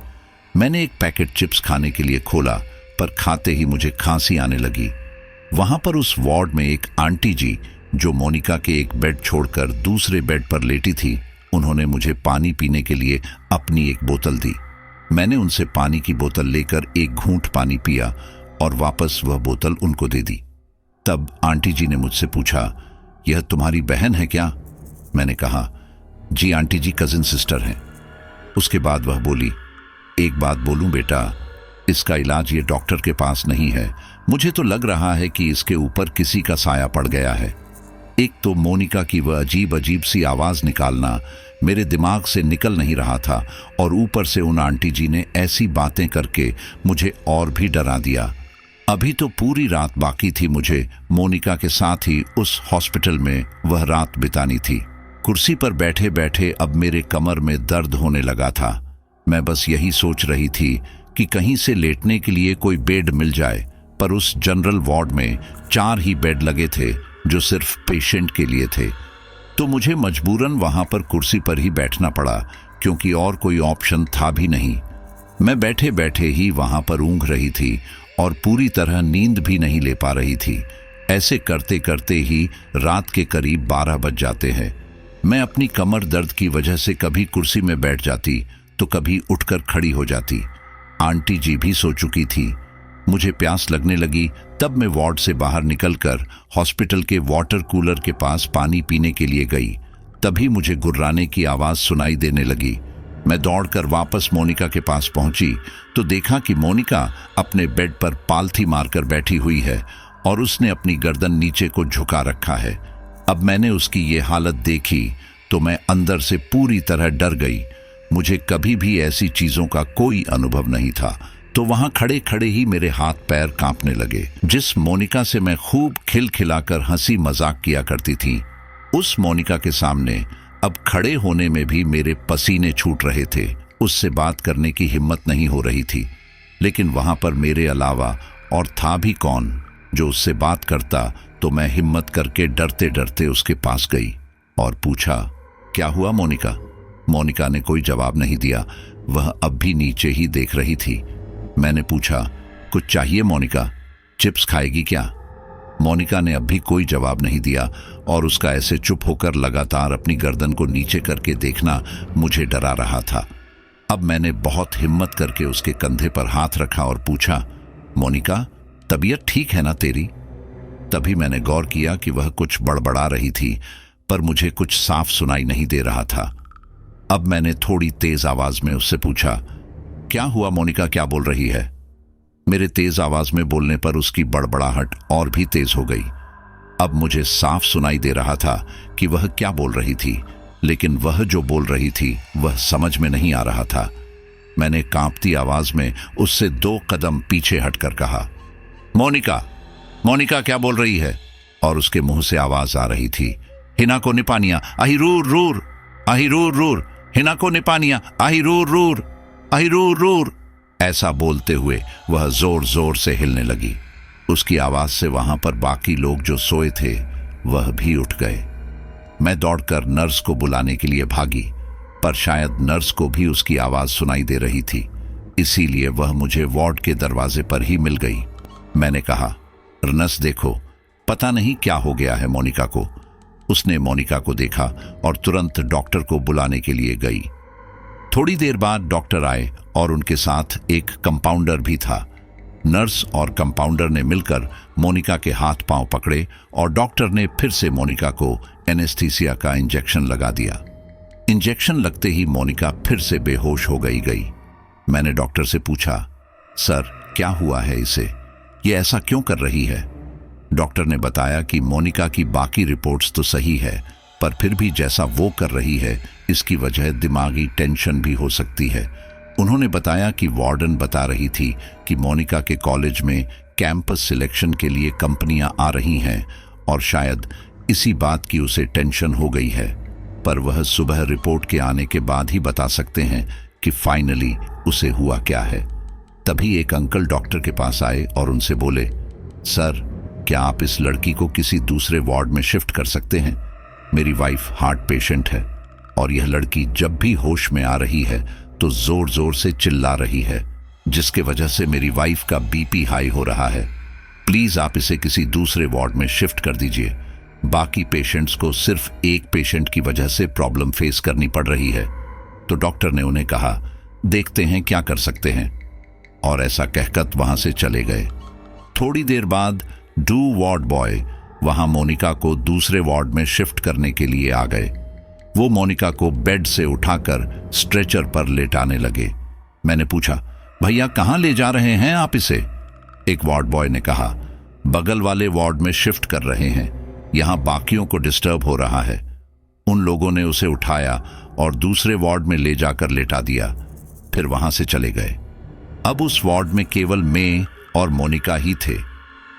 A: मैंने एक पैकेट चिप्स खाने के लिए खोला, पर खाते ही मुझे खांसी आने लगी। वहां पर उस वार्ड में एक आंटी जी जो मोनिका के एक बेड छोड़कर दूसरे बेड पर लेटी थी, उन्होंने मुझे पानी पीने के लिए अपनी एक बोतल दी। मैंने उनसे पानी की बोतल लेकर एक घूंट पानी पिया और वापस वह बोतल उनको दे दी। तब आंटी जी ने मुझसे पूछा, यह तुम्हारी बहन है क्या? मैंने कहा, जी आंटी जी, कजिन सिस्टर हैं। उसके बाद वह बोली, एक बात बोलूं बेटा, इसका इलाज ये डॉक्टर के पास नहीं है। मुझे तो लग रहा है कि इसके ऊपर किसी का साया पड़ गया है। एक तो मोनिका की वह अजीब अजीब सी आवाज निकालना मेरे दिमाग से निकल नहीं रहा था, और ऊपर से उन आंटी जी ने ऐसी बातें करके मुझे और भी डरा दिया। अभी तो पूरी रात बाकी थी मुझे मोनिका के साथ ही उस हॉस्पिटल में वह रात बितानी थी। कुर्सी पर बैठे बैठे अब मेरे कमर में दर्द होने लगा था। मैं बस यही सोच रही थी कि कहीं से लेटने के लिए कोई बेड मिल जाए, पर उस जनरल वार्ड में 4 ही बेड लगे थे जो सिर्फ पेशेंट के लिए थे। तो मुझे मजबूरन वहां पर कुर्सी पर ही बैठना पड़ा, क्योंकि और कोई ऑप्शन था भी नहीं। मैं बैठे बैठे ही वहां पर ऊँघ रही थी और पूरी तरह नींद भी नहीं ले पा रही थी। ऐसे करते करते ही रात के करीब 12 बज जाते हैं। मैं अपनी कमर दर्द की वजह से कभी कुर्सी में बैठ जाती तो कभी उठकर खड़ी हो जाती। आंटी जी भी सो चुकी थी। मुझे प्यास लगने लगी, तब मैं वार्ड से बाहर निकलकर हॉस्पिटल के वाटर कूलर के पास पानी पीने के लिए गई। तभी मुझे गुर्राने की आवाज सुनाई देने लगी। मैं दौड़कर वापस मोनिका के पास पहुंची तो देखा कि मोनिका अपने बेड पर पालथी मारकर बैठी हुई है और उसने अपनी गर्दन नीचे को झुका रखा है। अब मैंने उसकी ये हालत देखी तो मैं अंदर से पूरी तरह डर गई। मुझे कभी भी ऐसी चीजों का कोई अनुभव नहीं था, तो वहां खड़े खड़े ही मेरे हाथ पैर कांपने लगे। जिस मोनिका से मैं खूब खिलखिलाकर हंसी मजाक किया करती थी, उस मोनिका के सामने अब खड़े होने में भी मेरे पसीने छूट रहे थे। उससे बात करने की हिम्मत नहीं हो रही थी, लेकिन वहां पर मेरे अलावा और था भी कौन जो उससे बात करता तो मैं हिम्मत करके डरते डरते उसके पास गई और पूछा, क्या हुआ मोनिका? मोनिका ने कोई जवाब नहीं दिया। वह अब भी नीचे ही देख रही थी। मैंने पूछा, कुछ चाहिए मोनिका? चिप्स खाएगी क्या? मोनिका ने अब भी कोई जवाब नहीं दिया और उसका ऐसे चुप होकर लगातार अपनी गर्दन को नीचे करके देखना मुझे डरा रहा था। अब मैंने बहुत हिम्मत करके उसके कंधे पर हाथ रखा और पूछा, मोनिका, तबीयत ठीक है ना तेरी? तभी मैंने गौर किया कि वह कुछ बड़बड़ा रही थी, पर मुझे कुछ साफ सुनाई नहीं दे रहा था। अब मैंने थोड़ी तेज आवाज में उससे पूछा, क्या हुआ मोनिका, क्या बोल रही है? मेरे तेज आवाज में बोलने पर उसकी बड़बड़ाहट और भी तेज हो गई। अब मुझे साफ सुनाई दे रहा था कि वह क्या बोल रही थी, लेकिन वह जो बोल रही थी वह समझ में नहीं आ रहा था। मैंने कांपती आवाज में उससे 2 कदम पीछे हटकर कहा, मोनिका, मोनिका क्या बोल रही है? और उसके मुंह से आवाज आ रही थी, हिना को निपानिया, आही रूर रूर, आही रूर रूर, हिना को निपानिया, आही रूर रूर, आही रूर रूर। ऐसा बोलते हुए वह जोर जोर से हिलने लगी। उसकी आवाज से वहां पर बाकी लोग जो सोए थे वह भी उठ गए। मैं दौड़कर नर्स को बुलाने के लिए भागी, पर शायद नर्स को भी उसकी आवाज सुनाई दे रही थी, इसीलिए वह मुझे वार्ड के दरवाजे पर ही मिल गई। मैंने कहा, नर्स देखो, पता नहीं क्या हो गया है मोनिका को। उसने मोनिका को देखा और तुरंत डॉक्टर को बुलाने के लिए गई। थोड़ी देर बाद डॉक्टर आए और उनके साथ एक कंपाउंडर भी था। नर्स और कंपाउंडर ने मिलकर मोनिका के हाथ पांव पकड़े और डॉक्टर ने फिर से मोनिका को एनेस्थीसिया का इंजेक्शन लगा दिया। इंजेक्शन लगते ही मोनिका फिर से बेहोश हो गई। मैंने डॉक्टर से पूछा, सर क्या हुआ है इसे, ये ऐसा क्यों कर रही है? डॉक्टर ने बताया कि मोनिका की बाकी रिपोर्ट्स तो सही है, पर फिर भी जैसा वो कर रही है इसकी वजह दिमागी टेंशन भी हो सकती है। उन्होंने बताया कि वार्डन बता रही थी कि मोनिका के कॉलेज में कैंपस सिलेक्शन के लिए कंपनियां आ रही हैं और शायद इसी बात की उसे टेंशन हो गई है, पर वह सुबह रिपोर्ट के आने के बाद ही बता सकते हैं कि फाइनली उसे हुआ क्या है। तभी एक अंकल डॉक्टर के पास आए और उनसे बोले, सर क्या आप इस लड़की को किसी दूसरे वार्ड में शिफ्ट कर सकते हैं? मेरी वाइफ हार्ट पेशेंट है और यह लड़की जब भी होश में आ रही है तो जोर जोर से चिल्ला रही है, जिसके वजह से मेरी वाइफ का बीपी हाई हो रहा है। प्लीज आप इसे किसी दूसरे वार्ड में शिफ्ट कर दीजिए। बाकी पेशेंट्स को सिर्फ एक पेशेंट की वजह से प्रॉब्लम फेस करनी पड़ रही है। तो डॉक्टर ने उन्हें कहा, देखते हैं क्या कर सकते हैं, और ऐसा कहकर वहां से चले गए। थोड़ी देर बाद डू वार्ड बॉय वहां मोनिका को दूसरे वार्ड में शिफ्ट करने के लिए आ गए। वो मोनिका को बेड से उठाकर स्ट्रेचर पर लेटाने लगे। मैंने पूछा, भैया कहां ले जा रहे हैं आप इसे? एक वार्ड बॉय ने कहा, बगल वाले वार्ड में शिफ्ट कर रहे हैं, यहां बाकियों को डिस्टर्ब हो रहा है। उन लोगों ने उसे उठाया और दूसरे वार्ड में ले जाकर लेटा दिया, फिर वहां से चले गए। अब उस वार्ड में केवल मैं और मोनिका ही थे।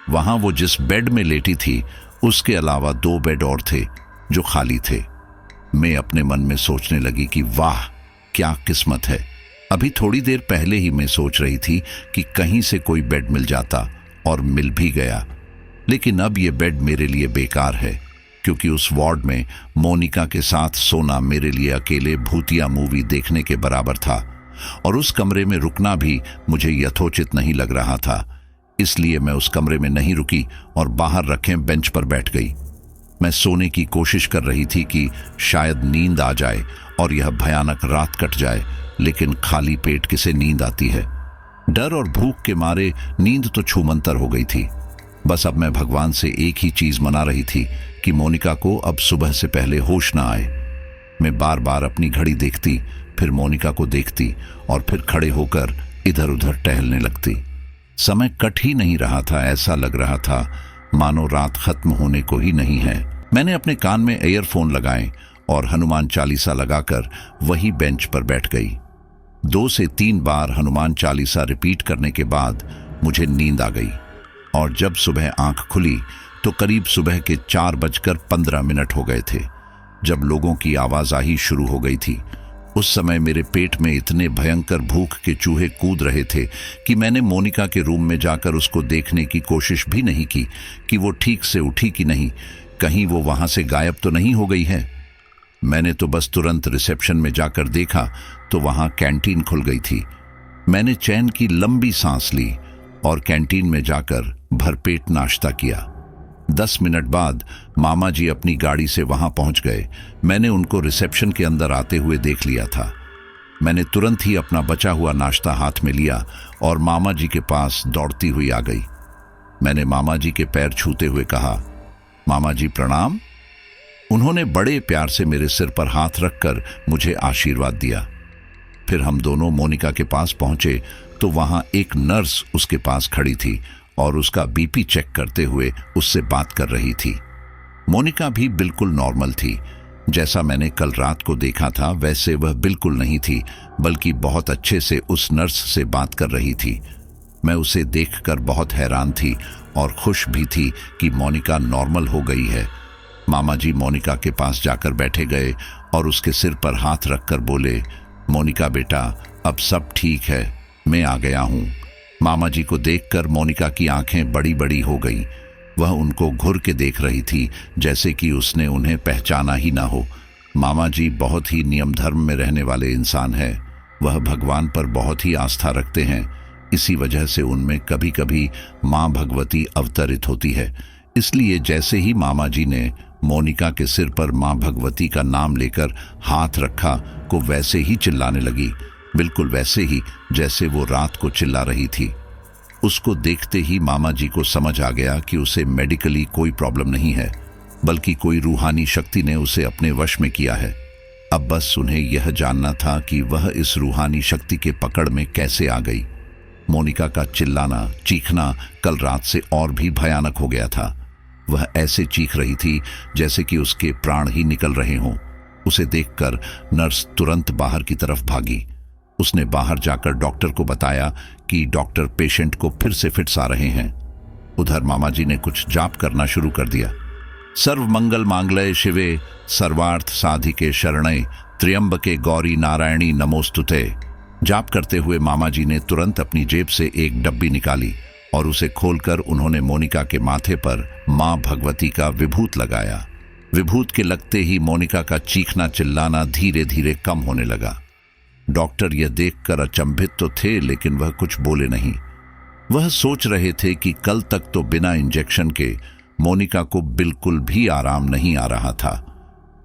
A: वहां वो जिस बेड में लेटी थी उसके अलावा 2 बेड और थे जो खाली थे। मैं अपने मन में सोचने लगी कि वाह क्या किस्मत है। अभी थोड़ी देर पहले ही मैं सोच रही थी कि कहीं से कोई बेड मिल जाता, और मिल भी गया। लेकिन अब ये बेड मेरे लिए बेकार है, क्योंकि उस वार्ड में मोनिका के साथ सोना मेरे लिए अकेले भूतिया मूवी देखने के बराबर था, और उस कमरे में रुकना भी मुझे यथोचित नहीं लग रहा था। इसलिए मैं उस कमरे में नहीं रुकी और बाहर रखे बेंच पर बैठ गई। मैं सोने की कोशिश कर रही थी कि शायद नींद आ जाए और यह भयानक रात कट जाए, लेकिन खाली पेट किसे नींद आती है। डर और भूख के मारे नींद तो छूमंतर हो गई थी। बस अब मैं भगवान से एक ही चीज मना रही थी कि मोनिका को अब सुबह से पहले होश ना आए। मैं बार बार अपनी घड़ी देखती, फिर मोनिका को देखती और फिर खड़े होकर इधर उधर टहलने लगती। समय कट ही नहीं रहा था, ऐसा लग रहा था मानो रात खत्म होने को ही नहीं है। मैंने अपने कान में ईयरफोन लगाए और हनुमान चालीसा लगाकर वही बेंच पर बैठ गई। 2 से 3 बार हनुमान चालीसा रिपीट करने के बाद मुझे नींद आ गई, और जब सुबह आंख खुली तो करीब सुबह के 4:15 हो गए थे। जब लोगों की आवाजाही शुरू हो गई थी उस समय मेरे पेट में इतने भयंकर भूख के चूहे कूद रहे थे कि मैंने मोनिका के रूम में जाकर उसको देखने की कोशिश भी नहीं की कि वो ठीक से उठी कि नहीं, कहीं वो वहां से गायब तो नहीं हो गई है। मैंने तो बस तुरंत रिसेप्शन में जाकर देखा तो वहां कैंटीन खुल गई थी। मैंने चैन की लंबी सांस ली और कैंटीन में जाकर भरपेट नाश्ता किया। 10 मिनट बाद मामा जी अपनी गाड़ी से वहां पहुंच गए। मैंने उनको रिसेप्शन के अंदर आते हुए देख लिया था। मैंने तुरंत ही अपना बचा हुआ नाश्ता हाथ में लिया और मामा जी के पास दौड़ती हुई आ गई। मैंने मामा जी के पैर छूते हुए कहा, मामा जी प्रणाम। उन्होंने बड़े प्यार से मेरे सिर पर हाथ रखकर मुझे आशीर्वाद दिया। फिर हम दोनों मोनिका के पास पहुंचे तो वहां एक नर्स उसके पास खड़ी थी और उसका बीपी चेक करते हुए उससे बात कर रही थी। मोनिका भी बिल्कुल नॉर्मल थी। जैसा मैंने कल रात को देखा था वैसे वह बिल्कुल नहीं थी, बल्कि बहुत अच्छे से उस नर्स से बात कर रही थी। मैं उसे देखकर बहुत हैरान थी और खुश भी थी कि मोनिका नॉर्मल हो गई है। मामा जी मोनिका के पास जाकर बैठे गए और उसके सिर पर हाथ रखकर बोले, मोनिका बेटा, अब सब ठीक है, मैं आ गया हूँ। मामा जी को देखकर मोनिका की आंखें बड़ी बड़ी हो गईं। वह उनको घुर के देख रही थी जैसे कि उसने उन्हें पहचाना ही ना हो। मामा जी बहुत ही नियम धर्म में रहने वाले इंसान हैं। वह भगवान पर बहुत ही आस्था रखते हैं। इसी वजह से उनमें कभी कभी माँ भगवती अवतरित होती है। इसलिए जैसे ही मामा जी ने मोनिका के सिर पर माँ भगवती का नाम लेकर हाथ रखा को वैसे ही चिल्लाने लगी, बिल्कुल वैसे ही जैसे वो रात को चिल्ला रही थी। उसको देखते ही मामा जी को समझ आ गया कि उसे मेडिकली कोई प्रॉब्लम नहीं है, बल्कि कोई रूहानी शक्ति ने उसे अपने वश में किया है। अब बस उन्हें यह जानना था कि वह इस रूहानी शक्ति के पकड़ में कैसे आ गई। मोनिका का चिल्लाना, चीखना कल रात से और भी भयानक हो गया था। वह ऐसे चीख रही थी जैसे कि उसके प्राण ही निकल रहे हों। उसे देखकर नर्स तुरंत बाहर की तरफ भागी। उसने बाहर जाकर डॉक्टर को बताया कि डॉक्टर पेशेंट को फिर से फिट्स आ रहे हैं। उधर मामा जी ने कुछ जाप करना शुरू कर दिया। सर्व मंगल मांगल्ये शिवे सर्वार्थ साधिके शरणे त्र्यंबके गौरी नारायणी नमोस्तुते। जाप करते हुए मामा जी ने तुरंत अपनी जेब से एक डब्बी निकाली और उसे खोलकर उन्होंने मोनिका के माथे पर मां भगवती का विभूत लगाया। विभूत के लगते ही मोनिका का चीखना चिल्लाना धीरे धीरे कम होने लगा। डॉक्टर यह देखकर अचंभित तो थे, लेकिन वह कुछ बोले नहीं। वह सोच रहे थे कि कल तक तो बिना इंजेक्शन के मोनिका को बिल्कुल भी आराम नहीं आ रहा था,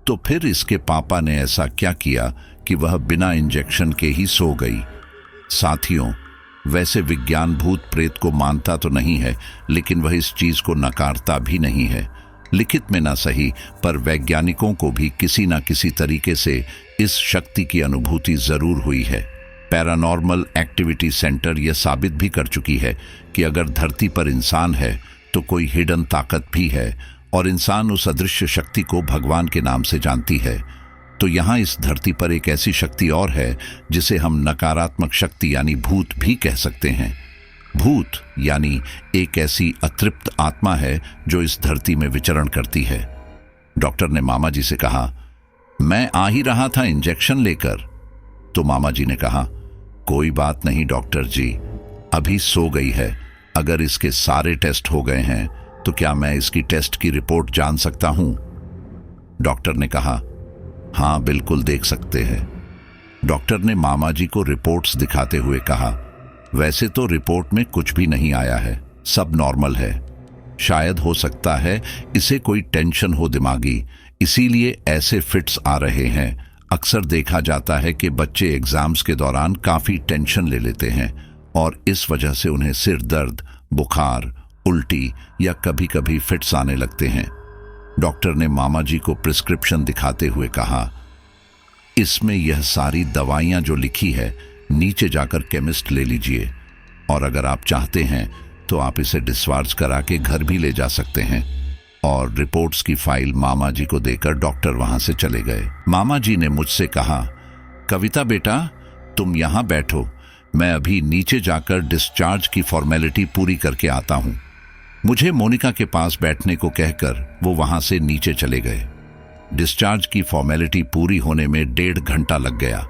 A: तो फिर इसके पापा ने ऐसा क्या किया कि वह बिना इंजेक्शन के ही सो गई। साथियों, वैसे विज्ञान भूत प्रेत को मानता तो नहीं है, लेकिन वह इस चीज को नकारता भी नहीं है। लिखित में ना सही, पर वैज्ञानिकों को भी किसी न किसी तरीके से इस शक्ति की अनुभूति जरूर हुई है। पैरानॉर्मल एक्टिविटी सेंटर यह साबित भी कर चुकी है कि अगर धरती पर इंसान है तो कोई हिडन ताकत भी है, और इंसान उस अदृश्य शक्ति को भगवान के नाम से जानती है। तो यहाँ इस धरती पर एक ऐसी शक्ति और है जिसे हम नकारात्मक शक्ति यानी भूत भी कह सकते हैं। भूत यानी एक ऐसी अतृप्त आत्मा है जो इस धरती में विचरण करती है। डॉक्टर ने मामा जी से कहा, मैं आ ही रहा था इंजेक्शन लेकर। तो मामा जी ने कहा, कोई बात नहीं डॉक्टर जी, अभी सो गई है। अगर इसके सारे टेस्ट हो गए हैं तो क्या मैं इसकी टेस्ट की रिपोर्ट जान सकता हूं? डॉक्टर ने कहा, हाँ बिल्कुल देख सकते हैं। डॉक्टर ने मामा जी को रिपोर्ट्स दिखाते हुए कहा, वैसे तो रिपोर्ट में कुछ भी नहीं आया है, सब नॉर्मल है। शायद हो सकता है इसे कोई टेंशन हो दिमागी, इसीलिए ऐसे फिट्स आ रहे हैं। अक्सर देखा जाता है कि बच्चे एग्जाम्स के दौरान काफी टेंशन ले लेते हैं और इस वजह से उन्हें सिर दर्द, बुखार, उल्टी या कभी कभी फिट्स आने लगते हैं। डॉक्टर ने मामा जी को प्रिस्क्रिप्शन दिखाते हुए कहा, इसमें यह सारी दवाइयां जो लिखी है नीचे जाकर केमिस्ट ले लीजिए, और अगर आप चाहते हैं तो आप इसे डिस्चार्ज करा के घर भी ले जा सकते हैं। और रिपोर्ट्स की फाइल मामा जी को देकर डॉक्टर वहां से चले गए। मामा जी ने मुझसे कहा, कविता बेटा तुम यहां बैठो, मैं अभी नीचे जाकर डिस्चार्ज की फॉर्मेलिटी पूरी करके आता हूं। मुझे मोनिका के पास बैठने को कहकर वो वहां से नीचे चले गए। डिस्चार्ज की फॉर्मेलिटी पूरी होने में 1.5 घंटा लग गया।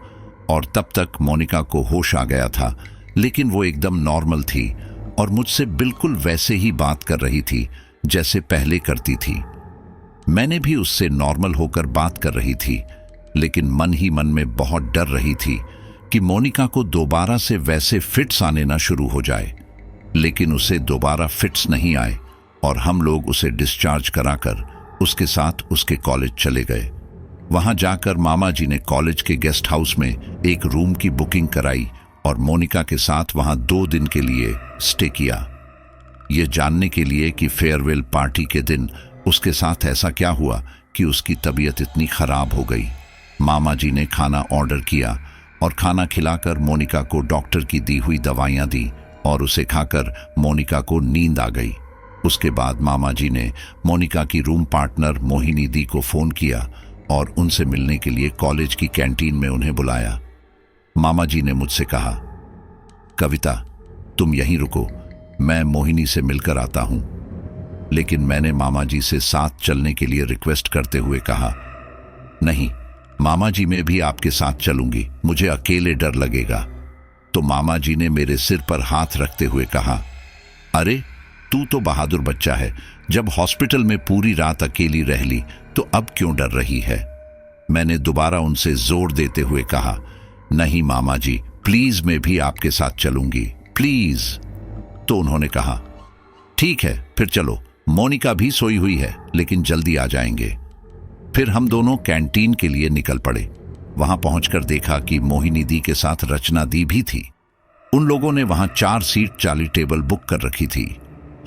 A: और तब तक मोनिका को होश आ गया था, लेकिन वो एकदम नॉर्मल थी और मुझसे बिल्कुल वैसे ही बात कर रही थी जैसे पहले करती थी। मैंने भी उससे नॉर्मल होकर बात कर रही थी, लेकिन मन ही मन में बहुत डर रही थी कि मोनिका को दोबारा से वैसे फिट्स आने ना शुरू हो जाए। लेकिन उसे दोबारा फिट्स नहीं आए और हम लोग उसे डिस्चार्ज कराकर उसके साथ उसके कॉलेज चले गए। वहां जाकर मामा जी ने कॉलेज के गेस्ट हाउस में एक रूम की बुकिंग कराई और मोनिका के साथ वहां 2 दिन के लिए स्टे किया, ये जानने के लिए कि फेयरवेल पार्टी के दिन उसके साथ ऐसा क्या हुआ कि उसकी तबीयत इतनी खराब हो गई। मामा जी ने खाना ऑर्डर किया और खाना खिलाकर मोनिका को डॉक्टर की दी हुई दवाइयां दी और उसे खाकर मोनिका को नींद आ गई। उसके बाद मामा जी ने मोनिका की रूम पार्टनर मोहिनी दी को फोन किया और उनसे मिलने के लिए कॉलेज की कैंटीन में उन्हें बुलाया। मामा जी ने मुझसे कहा, कविता तुम यहीं रुको, मैं मोहिनी से मिलकर आता हूं। लेकिन मैंने मामा जी से साथ चलने के लिए रिक्वेस्ट करते हुए कहा, नहीं मामा जी, मैं भी आपके साथ चलूंगी, मुझे अकेले डर लगेगा। तो मामा जी ने मेरे सिर पर हाथ रखते हुए कहा, अरे तू तो बहादुर बच्चा है, जब हॉस्पिटल में पूरी रात अकेली रह ली तो अब क्यों डर रही है। मैंने दोबारा उनसे जोर देते हुए कहा, नहीं मामा जी प्लीज, मैं भी आपके साथ चलूंगी प्लीज। तो उन्होंने कहा, ठीक है फिर चलो, मोनिका भी सोई हुई है लेकिन जल्दी आ जाएंगे। फिर हम दोनों कैंटीन के लिए निकल पड़े। वहां पहुंचकर देखा कि मोहिनी दी के साथ रचना दी भी थी। उन लोगों ने वहां 4 सीट वाली टेबल बुक कर रखी थी।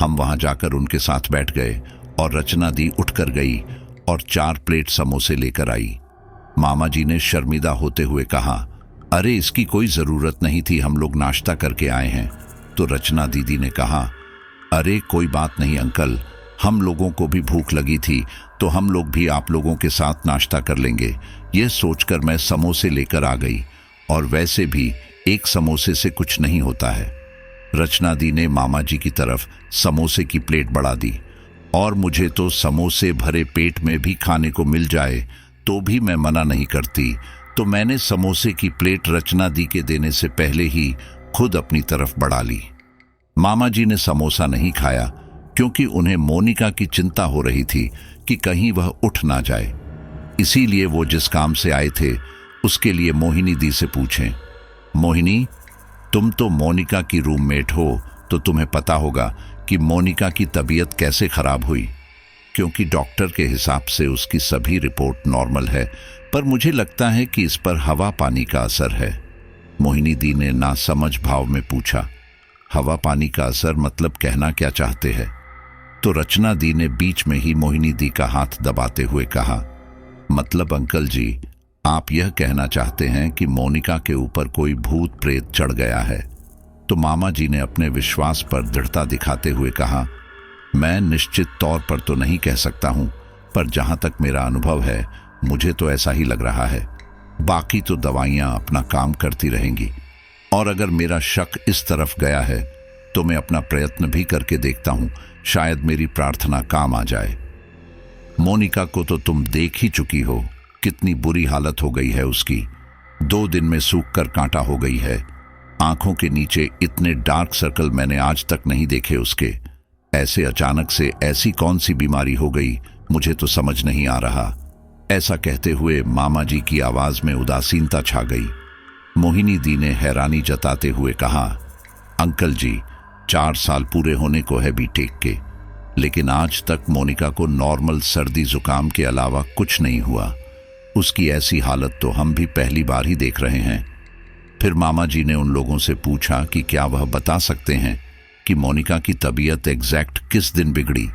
A: हम वहां जाकर उनके साथ बैठ गए और रचना दी उठकर गई और 4 प्लेट समोसे लेकर आई। मामा जी ने शर्मिंदा होते हुए कहा, अरे इसकी कोई जरूरत नहीं थी, हम लोग नाश्ता करके आए हैं। तो रचना दीदी ने कहा, अरे कोई बात नहीं अंकल, हम लोगों को भी भूख लगी थी तो हम लोग भी आप लोगों के साथ नाश्ता कर लेंगे। यह सोचकर मैं समोसे लेकर आ गई, और वैसे भी एक समोसे से कुछ नहीं होता है। रचना दी ने मामा जी की तरफ समोसे की प्लेट बढ़ा दी, और मुझे तो समोसे भरे पेट में भी खाने को मिल जाए तो भी मैं मना नहीं करती। तो मैंने समोसे की प्लेट रचना दी के देने से पहले ही खुद अपनी तरफ बढ़ा ली। मामा जी ने समोसा नहीं खाया क्योंकि उन्हें मोनिका की चिंता हो रही थी कि कहीं वह उठ ना जाए। इसीलिए वो जिस काम से आए थे उसके लिए मोहिनी दी से पूछें, मोहिनी तुम तो मोनिका की रूममेट हो, तो तुम्हें पता होगा कि मोनिका की तबीयत कैसे खराब हुई। क्योंकि डॉक्टर के हिसाब से उसकी सभी रिपोर्ट नॉर्मल है, पर मुझे लगता है कि इस पर हवा पानी का असर है। मोहिनी दी ने नासमझ भाव में पूछा, हवा पानी का असर मतलब कहना क्या चाहते हैं। तो रचना दी ने बीच में ही मोहिनी दी का हाथ दबाते हुए कहा, मतलब अंकल जी, आप यह कहना चाहते हैं कि मोनिका के ऊपर कोई भूत प्रेत चढ़ गया है। तो मामा जी ने अपने विश्वास पर दृढ़ता दिखाते हुए कहा, मैं निश्चित तौर पर तो नहीं कह सकता हूं, पर जहां तक मेरा अनुभव है मुझे तो ऐसा ही लग रहा है। बाकी तो दवाइयां अपना काम करती रहेंगी, और अगर मेरा शक इस तरफ गया है तो मैं अपना प्रयत्न भी करके देखता हूं, शायद मेरी प्रार्थना काम आ जाए। मोनिका को तो तुम देख ही चुकी हो, कितनी बुरी हालत हो गई है उसकी। 2 दिन में सूख कर कांटा हो गई है। आंखों के नीचे इतने डार्क सर्कल मैंने आज तक नहीं देखे उसके। ऐसे अचानक से ऐसी कौन सी बीमारी हो गई, मुझे तो समझ नहीं आ रहा। ऐसा कहते हुए मामा जी की आवाज में उदासीनता छा गई। मोहिनी दी ने हैरानी जताते हुए कहा, अंकल जी 4 साल पूरे होने को है बीटेक के, लेकिन आज तक मोनिका को नॉर्मल सर्दी जुकाम के अलावा कुछ नहीं हुआ। उसकी ऐसी हालत तो हम भी पहली बार ही देख रहे हैं। फिर मामा जी ने उन लोगों से पूछा कि क्या वह बता सकते हैं कि मोनिका की तबीयत एग्जैक्ट किस दिन बिगड़ी।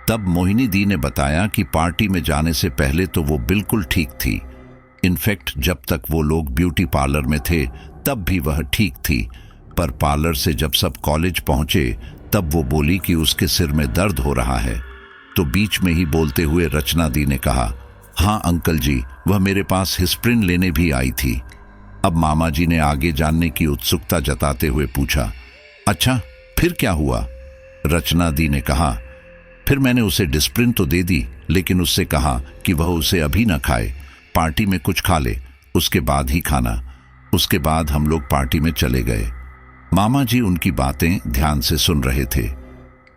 A: तब मोहिनी दी ने बताया कि पार्टी में जाने से पहले तो वो बिल्कुल ठीक थी। इनफैक्ट जब तक वो लोग ब्यूटी पार्लर में थे तब भी वह ठीक थी, पर पार्लर से जब सब कॉलेज पहुंचे तब वो बोली कि उसके सिर में दर्द हो रहा है। तो बीच में ही बोलते हुए रचना दी ने कहा, हाँ अंकल जी, वह मेरे पास हिस्प्रिन लेने भी आई थी। अब मामा जी ने आगे जानने की उत्सुकता जताते हुए पूछा, अच्छा फिर क्या हुआ। रचना दी ने कहा, फिर मैंने उसे डिस्प्रिन तो दे दी, लेकिन उससे कहा कि वह उसे अभी न खाए, पार्टी में कुछ खा ले, उसके बाद ही खाना। उसके बाद हम लोग पार्टी में चले गए। मामा जी उनकी बातें ध्यान से सुन रहे थे।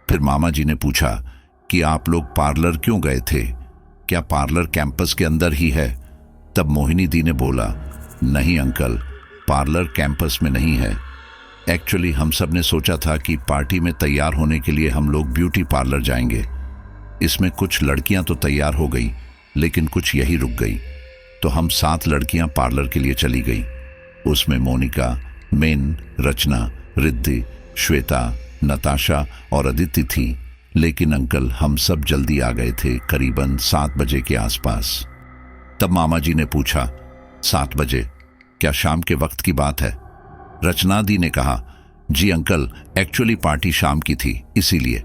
A: फिर मामा जी ने पूछा कि आप लोग पार्लर क्यों गए थे? क्या पार्लर कैंपस के अंदर ही है? तब मोहिनी दी ने बोला, नहीं अंकल, पार्लर कैंपस में नहीं है। एक्चुअली हम सब ने सोचा था कि पार्टी में तैयार होने के लिए हम लोग ब्यूटी पार्लर जाएंगे। इसमें कुछ लड़कियां तो तैयार हो गई, लेकिन कुछ यही रुक गई। तो हम 7 लड़कियां पार्लर के लिए चली गई। उसमें मोनिका, मेन, रचना, रिद्धि, श्वेता, नताशा और अदिति थी। लेकिन अंकल, हम सब जल्दी आ गए थे, करीबन 7 बजे के आसपास। तब मामा जी ने पूछा, 7 बजे? क्या शाम के वक्त की बात है? रचना दी ने कहा, जी अंकल, एक्चुअली पार्टी शाम की थी, इसीलिए।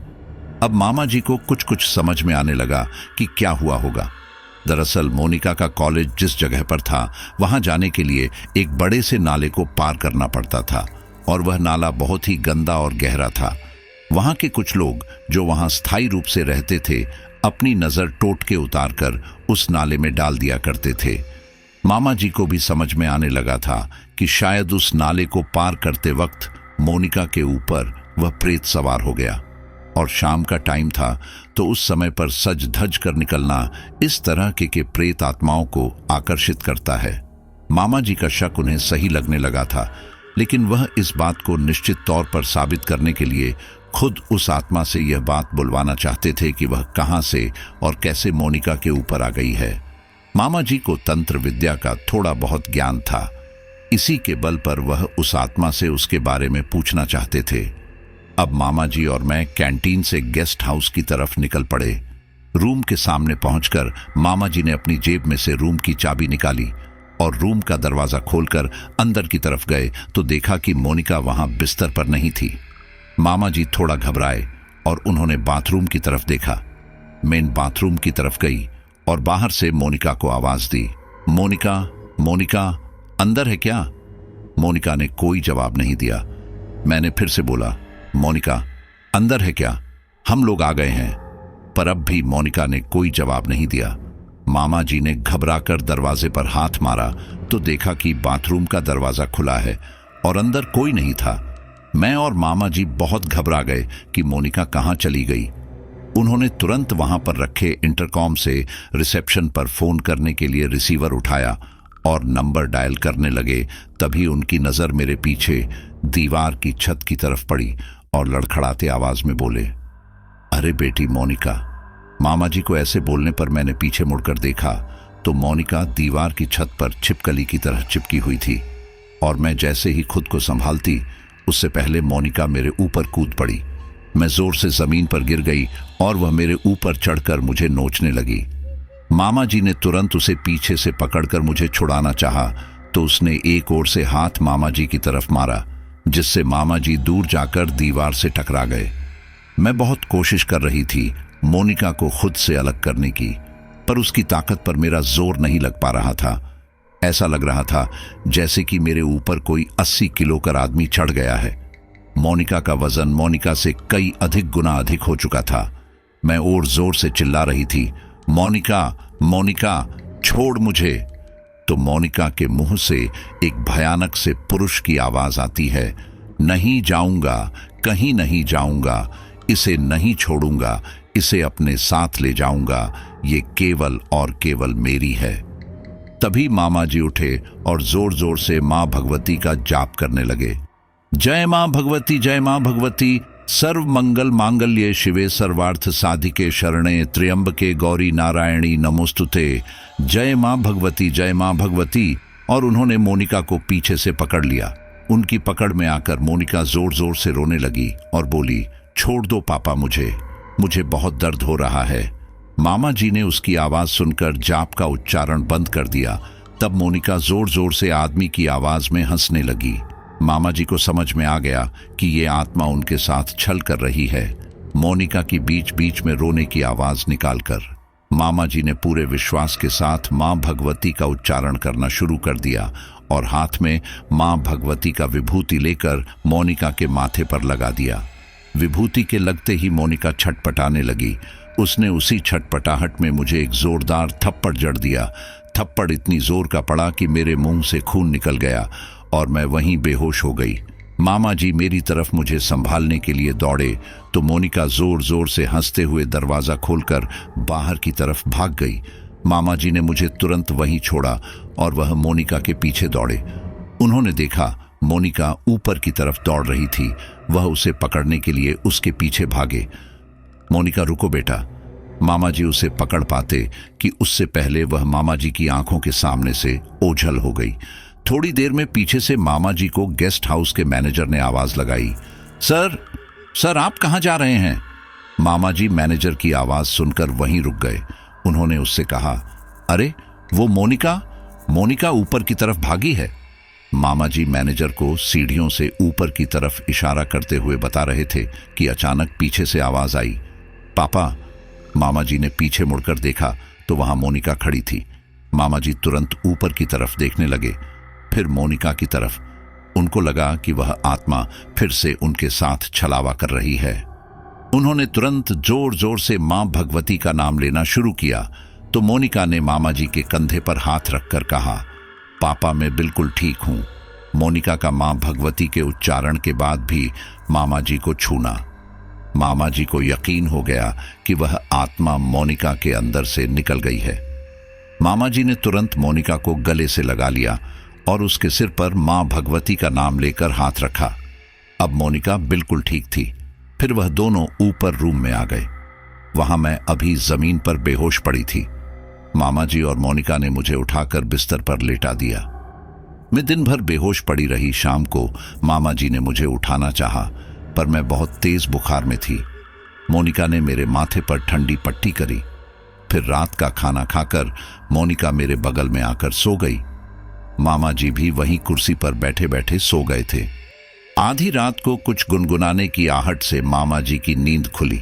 A: अब मामा जी को कुछ कुछ समझ में आने लगा कि क्या हुआ होगा। दरअसल मोनिका का कॉलेज जिस जगह पर था, वहां जाने के लिए एक बड़े से नाले को पार करना पड़ता था, और वह नाला बहुत ही गंदा और गहरा था। वहां के कुछ लोग जो वहां स्थायी रूप से रहते थे, अपनी नजर टोटके उतारकर उस नाले में डाल दिया करते थे। मामा जी को भी समझ में आने लगा था कि शायद उस नाले को पार करते वक्त मोनिका के ऊपर वह प्रेत सवार हो गया। और शाम का टाइम था, तो उस समय पर सज धज कर निकलना इस तरह के प्रेत आत्माओं को आकर्षित करता है। मामा जी का शक उन्हें सही लगने लगा था, लेकिन वह इस बात को निश्चित तौर पर साबित करने के लिए खुद उस आत्मा से यह बात बुलवाना चाहते थे कि वह कहां से और कैसे मोनिका के ऊपर आ गई है। मामा जी को तंत्र विद्या का थोड़ा बहुत ज्ञान था। इसी के बल पर वह उस आत्मा से उसके बारे में पूछना चाहते थे। अब मामा जी और मैं कैंटीन से गेस्ट हाउस की तरफ निकल पड़े। रूम के सामने पहुंचकर मामा जी ने अपनी जेब में से रूम की चाबी निकाली और रूम का दरवाजा खोलकर अंदर की तरफ गए तो देखा कि मोनिका वहां बिस्तर पर नहीं थी। मामा जी थोड़ा घबराए और उन्होंने बाथरूम की तरफ देखा। मेन बाथरूम की तरफ गई और बाहर से मोनिका को आवाज दी, मोनिका, मोनिका, अंदर है क्या? मोनिका ने कोई जवाब नहीं दिया। मैंने फिर से बोला, मोनिका, अंदर है क्या? हम लोग आ गए हैं। पर अब भी मोनिका ने कोई जवाब नहीं दिया। मामा जी ने घबराकर दरवाजे पर हाथ मारा तो देखा कि बाथरूम का दरवाजा खुला है और अंदर कोई नहीं था। मैं और मामा जी बहुत घबरा गए कि मोनिका कहां चली गई। उन्होंने तुरंत वहां पर रखे इंटरकॉम से रिसेप्शन पर फोन करने के लिए रिसीवर उठाया और नंबर डायल करने लगे। तभी उनकी नजर मेरे पीछे दीवार की छत की तरफ पड़ी और लड़खड़ाते आवाज में बोले, अरे बेटी मोनिका। मामा जी को ऐसे बोलने पर मैंने पीछे मुड़कर देखा तो मोनिका दीवार की छत पर छिपकली की तरह चिपकी हुई थी, और मैं जैसे ही खुद को संभालती उससे पहले मोनिका मेरे ऊपर कूद पड़ी। मैं जोर से जमीन पर गिर गई और वह मेरे ऊपर चढ़कर मुझे नोचने लगी। मामा जी ने तुरंत उसे पीछे से पकड़कर मुझे छुड़ाना चाहा तो उसने एक ओर से हाथ मामा जी की तरफ मारा, जिससे मामा जी दूर जाकर दीवार से टकरा गए। मैं बहुत कोशिश कर रही थी मोनिका को खुद से अलग करने की, पर उसकी ताकत पर मेरा जोर नहीं लग पा रहा था। ऐसा लग रहा था जैसे कि मेरे ऊपर कोई 80 किलो का आदमी चढ़ गया है। मोनिका का वजन मोनिका से कई अधिक गुना अधिक हो चुका था। मैं और जोर से चिल्ला रही थी, मोनिका, मोनिका, छोड़ मुझे। तो मोनिका के मुंह से एक भयानक से पुरुष की आवाज आती है, नहीं जाऊंगा, कहीं नहीं जाऊंगा, इसे नहीं छोड़ूंगा, इसे अपने साथ ले जाऊंगा, ये केवल और केवल मेरी है। तभी मामा जी उठे और जोर जोर से मां भगवती का जाप करने लगे। जय मां भगवती, जय मां भगवती, सर्व मंगल मांगल्ये शिवे सर्वार्थ साधिके शरणे त्र्यंबके गौरी नारायणी नमोस्तुते। जय मां भगवती, जय मां भगवती। और उन्होंने मोनिका को पीछे से पकड़ लिया। उनकी पकड़ में आकर मोनिका जोर जोर से रोने लगी और बोली, छोड़ दो पापा मुझे बहुत दर्द हो रहा है। मामा जी ने उसकी आवाज सुनकर जाप का उच्चारण बंद कर दिया। तब मोनिका जोर जोर से आदमी की आवाज में हंसने लगी। मामा जी को समझ में आ गया कि ये आत्मा उनके साथ छल कर रही है। मोनिका की बीच बीच में रोने की आवाज निकालकर मामा जी ने पूरे विश्वास के साथ मां भगवती का उच्चारण करना शुरू कर दिया और हाथ में मां भगवती का विभूति लेकर मोनिका के माथे पर लगा दिया। विभूति के लगते ही मोनिका छटपटाने लगी। उसने उसी छटपटाहट में मुझे एक जोरदार थप्पड़ जड़ दिया। थप्पड़ इतनी जोर का पड़ा कि मेरे मुंह से खून निकल गया और मैं वहीं बेहोश हो गई। मामा जी मेरी तरफ मुझे संभालने के लिए दौड़े तो मोनिका जोर जोर से हंसते हुए दरवाजा खोलकर बाहर की तरफ भाग गई। मामा जी ने मुझे तुरंत वहीं छोड़ा और वह मोनिका के पीछे दौड़े। उन्होंने देखा मोनिका ऊपर की तरफ दौड़ रही थी। वह उसे पकड़ने के लिए उसके पीछे भागे। मोनिका रुको बेटा। मामा जी उसे पकड़ पाते कि उससे पहले वह मामा जी की आंखों के सामने से ओझल हो गई। थोड़ी देर में पीछे से मामा जी को गेस्ट हाउस के मैनेजर ने आवाज लगाई, सर सर आप कहां जा रहे हैं? मामा जी मैनेजर की आवाज सुनकर वहीं रुक गए। उन्होंने उससे कहा, अरे वो मोनिका ऊपर की तरफ भागी है। मामा जी मैनेजर को सीढ़ियों से ऊपर की तरफ इशारा करते हुए बता रहे थे कि अचानक पीछे से आवाज आई, पापा। मामा जी ने पीछे मुड़कर देखा तो वहां मोनिका खड़ी थी। मामा जी तुरंत ऊपर की तरफ देखने लगे, फिर मोनिका की तरफ। उनको लगा कि वह आत्मा फिर से उनके साथ छलावा कर रही है। उन्होंने तुरंत जोर जोर से मां भगवती का नाम लेना शुरू किया तो मोनिका ने मामा जी के कंधे पर हाथ रखकर कहा, पापा मैं बिल्कुल ठीक हूं। मोनिका का मां भगवती के उच्चारण के बाद भी मामा जी को छूना। मामा जी को यकीन हो गया कि वह आत्मा मोनिका के अंदर से निकल गई है। मामा जी ने तुरंत मोनिका को गले से लगा लिया और उसके सिर पर मां भगवती का नाम लेकर हाथ रखा। अब मोनिका बिल्कुल ठीक थी। फिर वह दोनों ऊपर रूम में आ गए। वहां मैं अभी जमीन पर बेहोश पड़ी थी। मामा जी और मोनिका ने मुझे उठाकर बिस्तर पर लेटा दिया। मैं दिन भर बेहोश पड़ी रही। शाम को मामा जी ने मुझे उठाना चाहा, पर मैं बहुत तेज बुखार में थी। मोनिका ने मेरे माथे पर ठंडी पट्टी करी। फिर रात का खाना खाकर मोनिका मेरे बगल में आकर सो गई। मामा जी भी वहीं कुर्सी पर बैठे बैठे सो गए थे। आधी रात को कुछ गुनगुनाने की आहट से मामा जी की नींद खुली।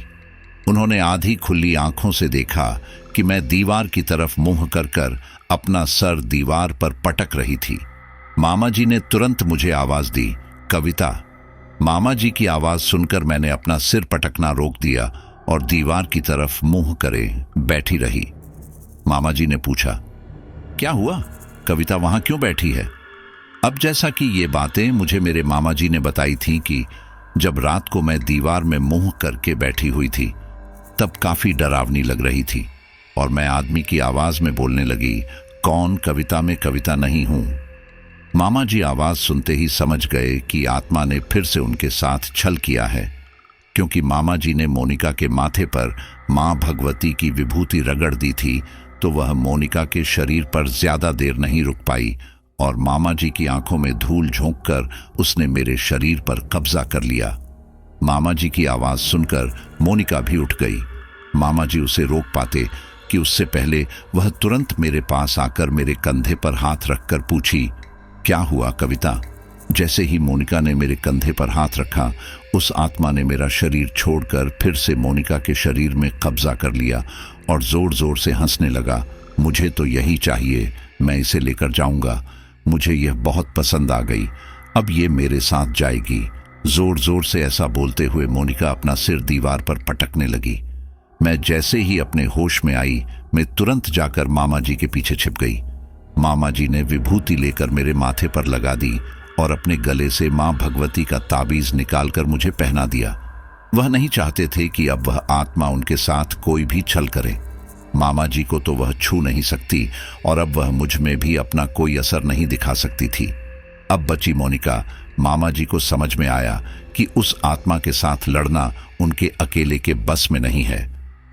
A: उन्होंने आधी खुली आंखों से देखा कि मैं दीवार की तरफ मुंह कर अपना सर दीवार पर पटक रही थी। मामा जी ने तुरंत मुझे आवाज दी, कविता। मामा जी की आवाज सुनकर मैंने अपना सिर पटकना रोक दिया और दीवार की तरफ मुंह करे बैठी रही। मामा जी ने पूछा, क्या हुआ? कविता वहां क्यों बैठी है? अब जैसा कि ये बातें मुझे मेरे मामा जी ने बताई थी कि जब रात को मैं दीवार में मुंह करके बैठी हुई थी तब काफी डरावनी लग रही थी और मैं आदमी की आवाज में बोलने लगी, कौन? कविता में कविता नहीं हूं। मामा जी आवाज सुनते ही समझ गए कि आत्मा ने फिर से उनके साथ छल किया है, क्योंकि मामा जी ने मोनिका के माथे पर मां भगवती की विभूति रगड़ दी थी तो वह मोनिका के शरीर पर ज्यादा देर नहीं रुक पाई और मामा जी की आंखों में धूल झोंककर उसने मेरे शरीर पर कब्जा कर लिया। मामा जी की आवाज सुनकर मोनिका भी उठ गई। मामा जी उसे रोक पाते कि उससे पहले वह तुरंत मेरे पास आकर मेरे कंधे पर हाथ रखकर पूछी, क्या हुआ कविता? जैसे ही मोनिका ने मेरे कंधे पर हाथ रखा, उस आत्मा ने मेरा शरीर छोड़कर फिर से मोनिका के शरीर में कब्जा कर लिया और जोर जोर से हंसने लगा। मुझे तो यही चाहिए, मैं इसे लेकर जाऊंगा। मुझे यह बहुत पसंद आ गई, अब ये मेरे साथ जाएगी। जोर जोर से ऐसा बोलते हुए मोनिका अपना सिर दीवार पर पटकने लगी। मैं जैसे ही अपने होश में आई, मैं तुरंत जाकर मामा जी के पीछे छिप गई। मामा जी ने विभूति लेकर मेरे माथे पर लगा दी और अपने गले से मां भगवती का ताबीज निकालकर मुझे पहना दिया। वह नहीं चाहते थे कि अब वह आत्मा उनके साथ कोई भी छल करे। मामा जी को तो वह छू नहीं सकती और अब वह मुझ में भी अपना कोई असर नहीं दिखा सकती थी। अब बची मोनिका। मामा जी को समझ में आया कि उस आत्मा के साथ लड़ना उनके अकेले के बस में नहीं है।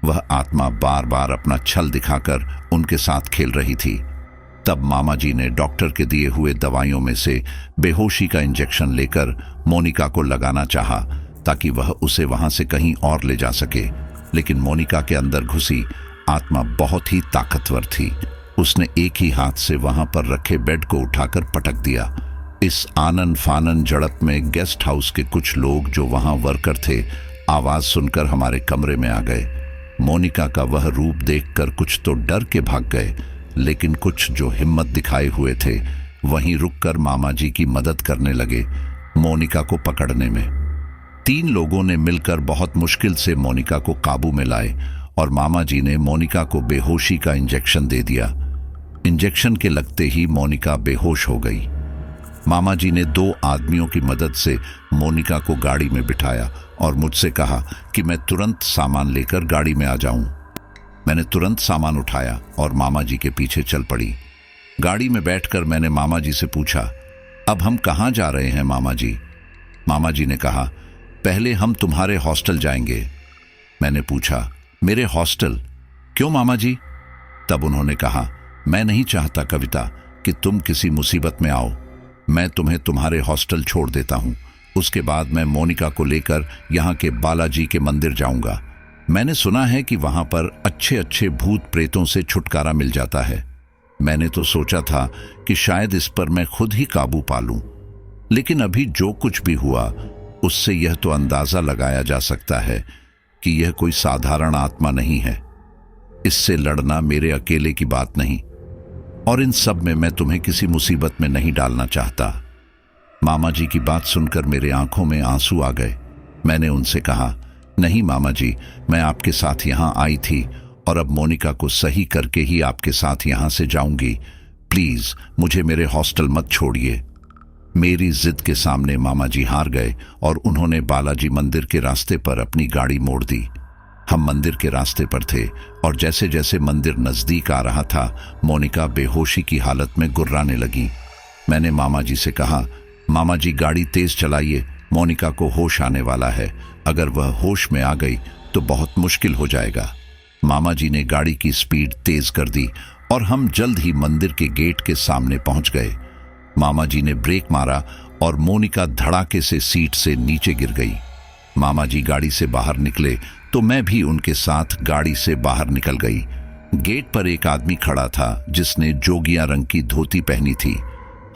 A: वह आत्मा बार बार अपना छल दिखाकर उनके साथ खेल रही थी। तब मामा जी ने डॉक्टर के दिए हुए दवाइयों में से बेहोशी का इंजेक्शन लेकर मोनिका को लगाना चाहा ताकि वह उसे वहां से कहीं और ले जा सके, लेकिन मोनिका के अंदर घुसी आत्मा बहुत ही ताकतवर थी। उसने एक ही हाथ से वहां पर रखे बेड को उठाकर पटक दिया। इस आनन फानन झड़प में गेस्ट हाउस के कुछ लोग जो वहां वर्कर थे, आवाज सुनकर हमारे कमरे में आ गए। मोनिका का वह रूप देखकर कुछ तो डर के भाग गए, लेकिन कुछ जो हिम्मत दिखाए हुए थे वहीं रुककर मामा जी की मदद करने लगे मोनिका को पकड़ने में। 3 लोगों ने मिलकर बहुत मुश्किल से मोनिका को काबू में लाए और मामा जी ने मोनिका को बेहोशी का इंजेक्शन दे दिया। इंजेक्शन के लगते ही मोनिका बेहोश हो गई। मामा जी ने 2 आदमियों की मदद से मोनिका को गाड़ी में बिठाया और मुझसे कहा कि मैं तुरंत सामान लेकर गाड़ी में आ जाऊं। मैंने तुरंत सामान उठाया और मामा जी के पीछे चल पड़ी। गाड़ी में बैठकर मैंने मामा जी से पूछा, अब हम कहाँ जा रहे हैं मामा जी? मामा जी ने कहा, पहले हम तुम्हारे हॉस्टल जाएंगे। मैंने पूछा, मेरे हॉस्टल? क्यों मामा जी? तब उन्होंने कहा, मैं नहीं चाहता कविता कि तुम किसी मुसीबत में आओ। मैं तुम्हें तुम्हारे हॉस्टल छोड़ देता हूं। उसके बाद मैं मोनिका को लेकर यहाँ के बालाजी के मंदिर जाऊंगा। मैंने सुना है कि वहां पर अच्छे अच्छे भूत प्रेतों से छुटकारा मिल जाता है। मैंने तो सोचा था कि शायद इस पर मैं खुद ही काबू पा लूं, लेकिन अभी जो कुछ भी हुआ उससे यह तो अंदाजा लगाया जा सकता है कि यह कोई साधारण आत्मा नहीं है। इससे लड़ना मेरे अकेले की बात नहीं, और इन सब में मैं तुम्हें किसी मुसीबत में नहीं डालना चाहता। मामा जी की बात सुनकर मेरे आंखों में आंसू आ गए। मैंने उनसे कहा, नहीं मामा जी, मैं आपके साथ यहाँ आई थी और अब मोनिका को सही करके ही आपके साथ यहाँ से जाऊंगी। प्लीज मुझे मेरे हॉस्टल मत छोड़िए। मेरी जिद के सामने मामा जी हार गए और उन्होंने बालाजी मंदिर के रास्ते पर अपनी गाड़ी मोड़ दी। हम मंदिर के रास्ते पर थे और जैसे जैसे मंदिर नजदीक आ रहा था, मोनिका बेहोशी की हालत में गुर्राने लगी। मैंने मामा जी से कहा, मामा जी गाड़ी तेज चलाइए, मोनिका को होश आने वाला है। अगर वह होश में आ गई तो बहुत मुश्किल हो जाएगा। मामा जी ने गाड़ी की स्पीड तेज कर दी और हम जल्द ही मंदिर के गेट के सामने पहुंच गए। मामा जी ने ब्रेक मारा और मोनिका धड़ाके से सीट से नीचे गिर गई। मामा जी गाड़ी से बाहर निकले तो मैं भी उनके साथ गाड़ी से बाहर निकल गई। गेट पर एक आदमी खड़ा था जिसने जोगिया रंग की धोती पहनी थी।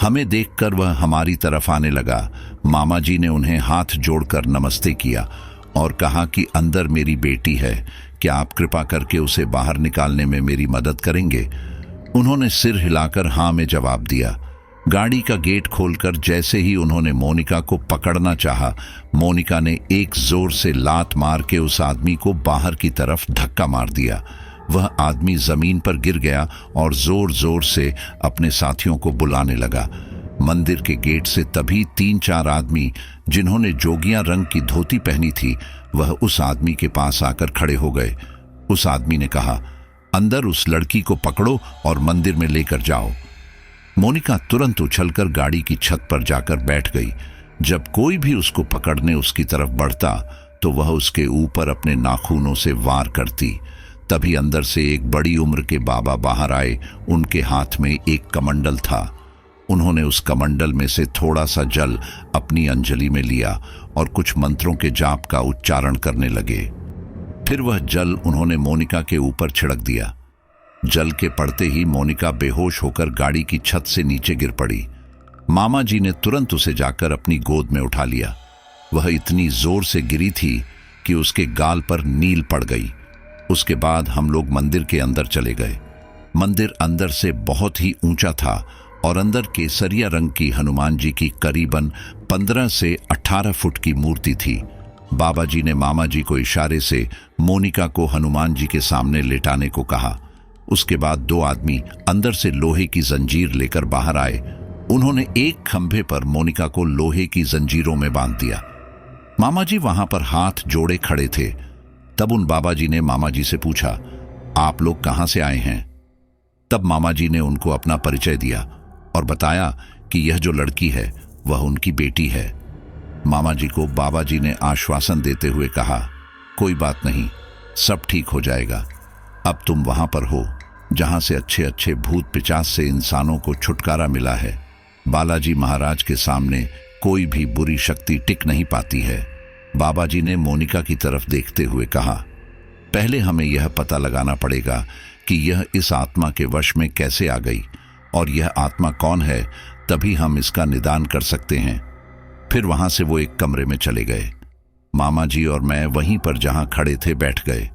A: हमें देखकर वह हमारी तरफ आने लगा। मामा जी ने उन्हें हाथ जोड़कर नमस्ते किया और कहा कि अंदर मेरी बेटी है, क्या आप कृपा करके उसे बाहर निकालने में मेरी मदद करेंगे? उन्होंने सिर हिलाकर हाँ में जवाब दिया। गाड़ी का गेट खोलकर जैसे ही उन्होंने मोनिका को पकड़ना चाहा, मोनिका ने एक जोर से लात मार के उस आदमी को बाहर की तरफ धक्का मार दिया। वह आदमी जमीन पर गिर गया और जोर जोर से अपने साथियों को बुलाने लगा। मंदिर के गेट से तभी 3-4 आदमी जिन्होंने जोगिया रंग की धोती पहनी थी, वह उस आदमी के पास आकर खड़े हो गए। उस आदमी ने कहा, अंदर उस लड़की को पकड़ो और मंदिर में लेकर जाओ। मोनिका तुरंत उछलकर गाड़ी की छत पर जाकर बैठ गई। जब कोई भी उसको पकड़ने उसकी तरफ बढ़ता तो वह उसके ऊपर अपने नाखूनों से वार करती। तभी अंदर से एक बड़ी उम्र के बाबा बाहर आए। उनके हाथ में एक कमंडल था। उन्होंने उस कमंडल में से थोड़ा सा जल अपनी अंजलि में लिया और कुछ मंत्रों के जाप का उच्चारण करने लगे। फिर वह जल उन्होंने मोनिका के ऊपर छिड़क दिया। जल के पड़ते ही मोनिका बेहोश होकर गाड़ी की छत से नीचे गिर पड़ी। मामा जी ने तुरंत उसे जाकर अपनी गोद में उठा लिया। वह इतनी जोर से गिरी थी कि उसके गाल पर नील पड़ गई। उसके बाद हम लोग मंदिर के अंदर चले गए। मंदिर अंदर से बहुत ही ऊंचा था और अंदर केसरिया रंग की हनुमान जी की करीबन 15 से 18 फुट की मूर्ति थी। बाबा जी ने मामा जी को इशारे से मोनिका को हनुमान जी के सामने लेटाने को कहा। उसके बाद 2 आदमी अंदर से लोहे की जंजीर लेकर बाहर आए। उन्होंने एक खंभे पर मोनिका को लोहे की जंजीरों में बांध दिया। मामा जी वहां पर हाथ जोड़े खड़े थे। तब उन बाबा जी ने मामा जी से पूछा, आप लोग कहां से आए हैं? तब मामा जी ने उनको अपना परिचय दिया और बताया कि यह जो लड़की है वह उनकी बेटी है। मामा जी को बाबा जी ने आश्वासन देते हुए कहा, कोई बात नहीं, सब ठीक हो जाएगा। अब तुम वहां पर हो जहां से अच्छे अच्छे भूत पिचास से इंसानों को छुटकारा मिला है। बालाजी महाराज के सामने कोई भी बुरी शक्ति टिक नहीं पाती है। बाबा जी ने मोनिका की तरफ देखते हुए कहा, पहले हमें यह पता लगाना पड़ेगा कि यह इस आत्मा के वश में कैसे आ गई और यह आत्मा कौन है, तभी हम इसका निदान कर सकते हैं। फिर वहां से वो एक कमरे में चले गए। मामा जी और मैं वहीं पर जहां खड़े थे बैठ गए।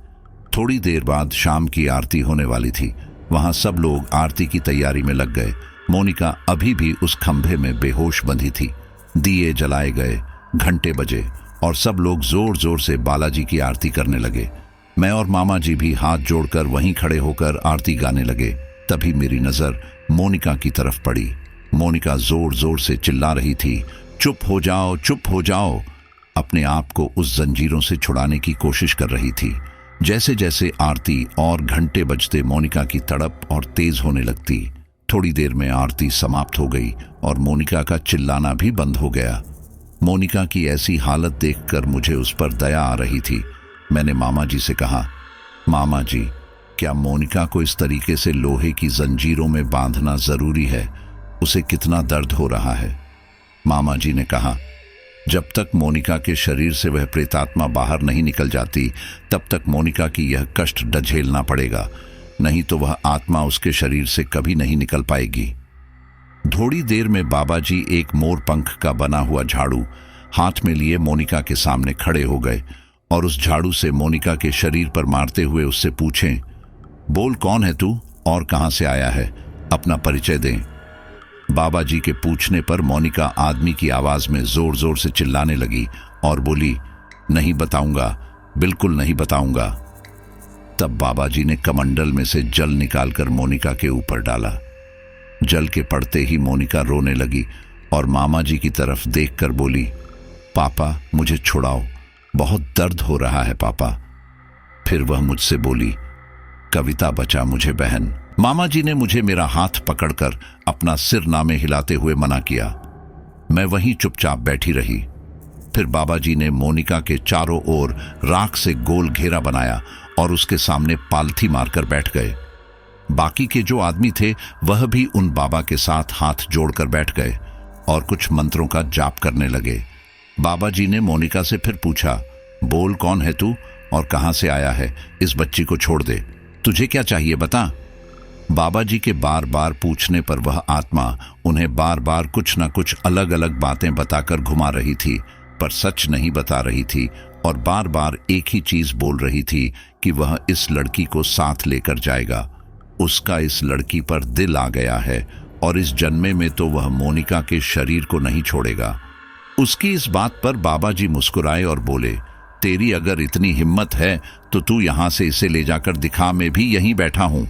A: थोड़ी देर बाद शाम की आरती होने वाली थी। वहां सब लोग आरती की तैयारी में लग गए। मोनिका अभी भी उस खंभे में बेहोश बंधी थी। दिए जलाए गए, घंटे बजे और सब लोग जोर जोर से बालाजी की आरती करने लगे। मैं और मामा जी भी हाथ जोड़कर वहीं खड़े होकर आरती गाने लगे। तभी मेरी नजर मोनिका की तरफ पड़ी। मोनिका जोर जोर से चिल्ला रही थी, चुप हो जाओ, चुप हो जाओ। अपने आप को उस जंजीरों से छुड़ाने की कोशिश कर रही थी। जैसे जैसे आरती और घंटे बजते मोनिका की तड़प और तेज होने लगती। थोड़ी देर में आरती समाप्त हो गई और मोनिका का चिल्लाना भी बंद हो गया। मोनिका की ऐसी हालत देखकर मुझे उस पर दया आ रही थी। मैंने मामा जी से कहा, मामा जी, क्या मोनिका को इस तरीके से लोहे की जंजीरों में बांधना जरूरी है? उसे कितना दर्द हो रहा है? मामा जी ने कहा, जब तक मोनिका के शरीर से वह प्रेतात्मा बाहर नहीं निकल जाती तब तक मोनिका की यह कष्ट झेलना पड़ेगा, नहीं तो वह आत्मा उसके शरीर से कभी नहीं निकल पाएगी। थोड़ी देर में बाबा जी एक मोर पंख का बना हुआ झाड़ू हाथ में लिए मोनिका के सामने खड़े हो गए और उस झाड़ू से मोनिका के शरीर पर मारते हुए उससे पूछें, बोल कौन है तू और कहां से आया है? अपना परिचय दें। बाबा जी के पूछने पर मोनिका आदमी की आवाज में जोर जोर से चिल्लाने लगी और बोली, नहीं बताऊंगा, बिल्कुल नहीं बताऊंगा। तब बाबा जी ने कमंडल में से जल निकालकर मोनिका के ऊपर डाला। जल के पड़ते ही मोनिका रोने लगी और मामा जी की तरफ देखकर बोली, पापा मुझे छुड़ाओ, बहुत दर्द हो रहा है पापा। फिर वह मुझसे बोली, कविता बचा मुझे बहन। मामा जी ने मुझे मेरा हाथ पकड़कर अपना सिर नामे हिलाते हुए मना किया। मैं वहीं चुपचाप बैठी रही। फिर बाबा जी ने मोनिका के चारों ओर राख से गोल घेरा बनाया और उसके सामने पालथी मारकर बैठ गए। बाकी के जो आदमी थे वह भी उन बाबा के साथ हाथ जोड़कर बैठ गए और कुछ मंत्रों का जाप करने लगे। बाबा जी ने मोनिका से फिर पूछा, बोल कौन है तू और कहां से आया है? इस बच्ची को छोड़ दे, तुझे क्या चाहिए बता। बाबा जी के बार बार पूछने पर वह आत्मा उन्हें बार बार कुछ न कुछ अलग अलग बातें बताकर घुमा रही थी, पर सच नहीं बता रही थी और बार बार एक ही चीज बोल रही थी कि वह इस लड़की को साथ लेकर जाएगा। उसका इस लड़की पर दिल आ गया है और इस जन्मे में तो वह मोनिका के शरीर को नहीं छोड़ेगा। उसकी इस बात पर बाबा जी मुस्कुराए और बोले, तेरी अगर इतनी हिम्मत है तो तू यहां से इसे ले जाकर दिखा, मैं भी यहीं बैठा हूं।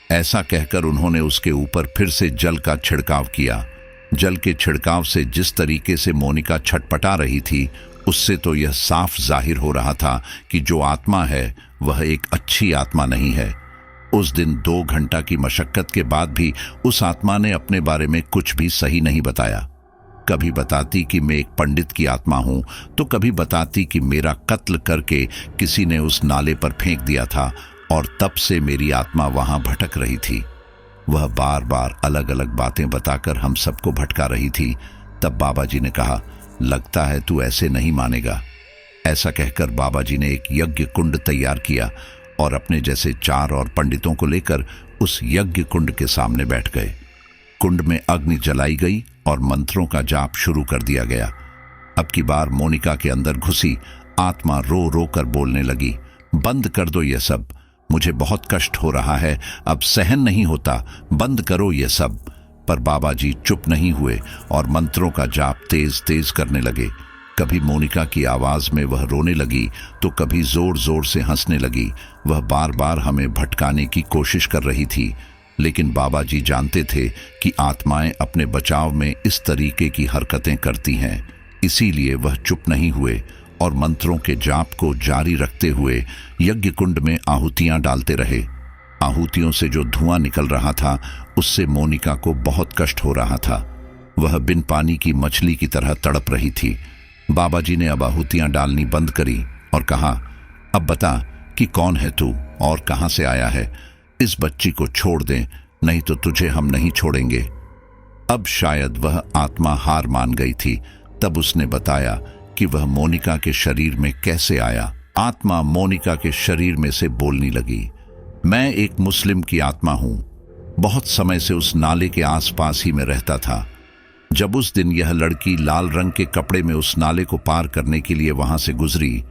A: ऐसा कहकर उन्होंने उसके ऊपर फिर से जल का छिड़काव किया। जल के छिड़काव से जिस तरीके से मोनिका छटपटा रही थी उससे तो यह साफ जाहिर हो रहा था कि जो आत्मा है वह एक अच्छी आत्मा नहीं है। उस दिन 2 घंटा की मशक्कत के बाद भी उस आत्मा ने अपने बारे में कुछ भी सही नहीं बताया। कभी बताती कि मैं एक पंडित की आत्मा हूं, तो कभी बताती कि मेरा कत्ल करके किसी ने उस नाले पर फेंक दिया था और तब से मेरी आत्मा वहां भटक रही थी। वह बार बार अलग अलग बातें बताकर हम सबको भटका रही थी। तब बाबा जी ने कहा, लगता है तू ऐसे नहीं मानेगा। ऐसा कहकर बाबा जी ने एक यज्ञ कुंड तैयार किया और अपने जैसे 4 और पंडितों को लेकर उस यज्ञ कुंड के सामने बैठ गए। कुंड में अग्नि जलाई गई और मंत्रों का जाप शुरू कर दिया गया। अब की बार मोनिका के अंदर घुसी आत्मा रो रो कर बोलने लगी, बंद कर दो ये सब, मुझे बहुत कष्ट हो रहा है, अब सहन नहीं होता, बंद करो ये सब। पर बाबा जी चुप नहीं हुए और मंत्रों का जाप तेज तेज करने लगे। कभी मोनिका की आवाज में वह रोने लगी तो कभी जोर जोर से हंसने लगी। वह बार बार हमें भटकाने की कोशिश कर रही थी, लेकिन बाबा जी जानते थे कि आत्माएं अपने बचाव में इस तरीके की हरकतें करती हैं। इसीलिए वह चुप नहीं हुए और मंत्रों के जाप को जारी रखते हुए यज्ञ कुंड में आहुतियां डालते रहे। आहुतियों से जो धुआं निकल रहा था उससे मोनिका को बहुत कष्ट हो रहा था। वह बिन पानी की मछली की तरह तड़प रही थी। बाबा जी ने अब आहुतियां डालनी बंद करी और कहा, अब बता कि कौन है तू और कहां से आया है? इस बच्ची को छोड़ दें, नहीं तो तुझे हम नहीं छोड़ेंगे। अब शायद वह आत्मा हार मान गई थी। तब उसने बताया कि वह मोनिका के शरीर में कैसे आया। आत्मा मोनिका के शरीर में से बोलने लगी, मैं एक मुस्लिम की आत्मा हूं, बहुत समय से उस नाले के आसपास ही में रहता था। जब उस दिन यह लड़की लाल रंग के कपड़े में उस नाले को पार करने के लिए वहां से गुजरी,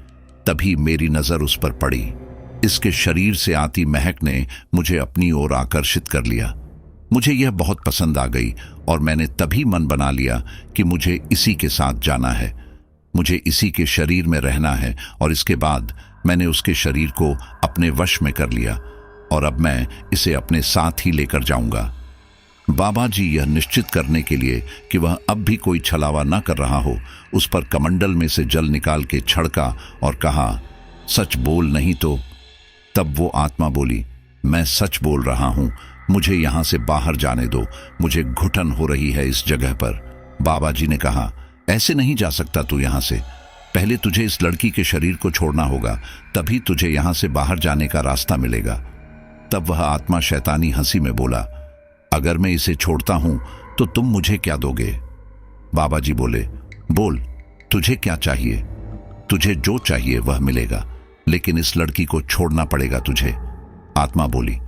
A: तभी मेरी नजर उस पर पड़ी। इसके शरीर से आती महक ने मुझे अपनी ओर आकर्षित कर लिया। मुझे यह बहुत पसंद आ गई और मैंने तभी मन बना लिया कि मुझे इसी के साथ जाना है, मुझे इसी के शरीर में रहना है। और इसके बाद मैंने उसके शरीर को अपने वश में कर लिया और अब मैं इसे अपने साथ ही लेकर जाऊंगा। बाबा जी यह निश्चित करने के लिए कि वह अब भी कोई छलावा न कर रहा हो, उस पर कमंडल में से जल निकाल के छड़का और कहा, सच बोल नहीं तो। तब वो आत्मा बोली, मैं सच बोल रहा हूं, मुझे यहां से बाहर जाने दो, मुझे घुटन हो रही है इस जगह पर। बाबा जी ने कहा, ऐसे नहीं जा सकता तू यहां से, पहले तुझे इस लड़की के शरीर को छोड़ना होगा, तभी तुझे यहां से बाहर जाने का रास्ता मिलेगा। तब वह आत्मा शैतानी हंसी में बोला, अगर मैं इसे छोड़ता हूं तो तुम मुझे क्या दोगे? बाबा जी बोले, बोल तुझे क्या चाहिए? तुझे जो चाहिए वह मिलेगा, लेकिन इस लड़की को छोड़ना पड़ेगा तुझे। आत्मा बोली,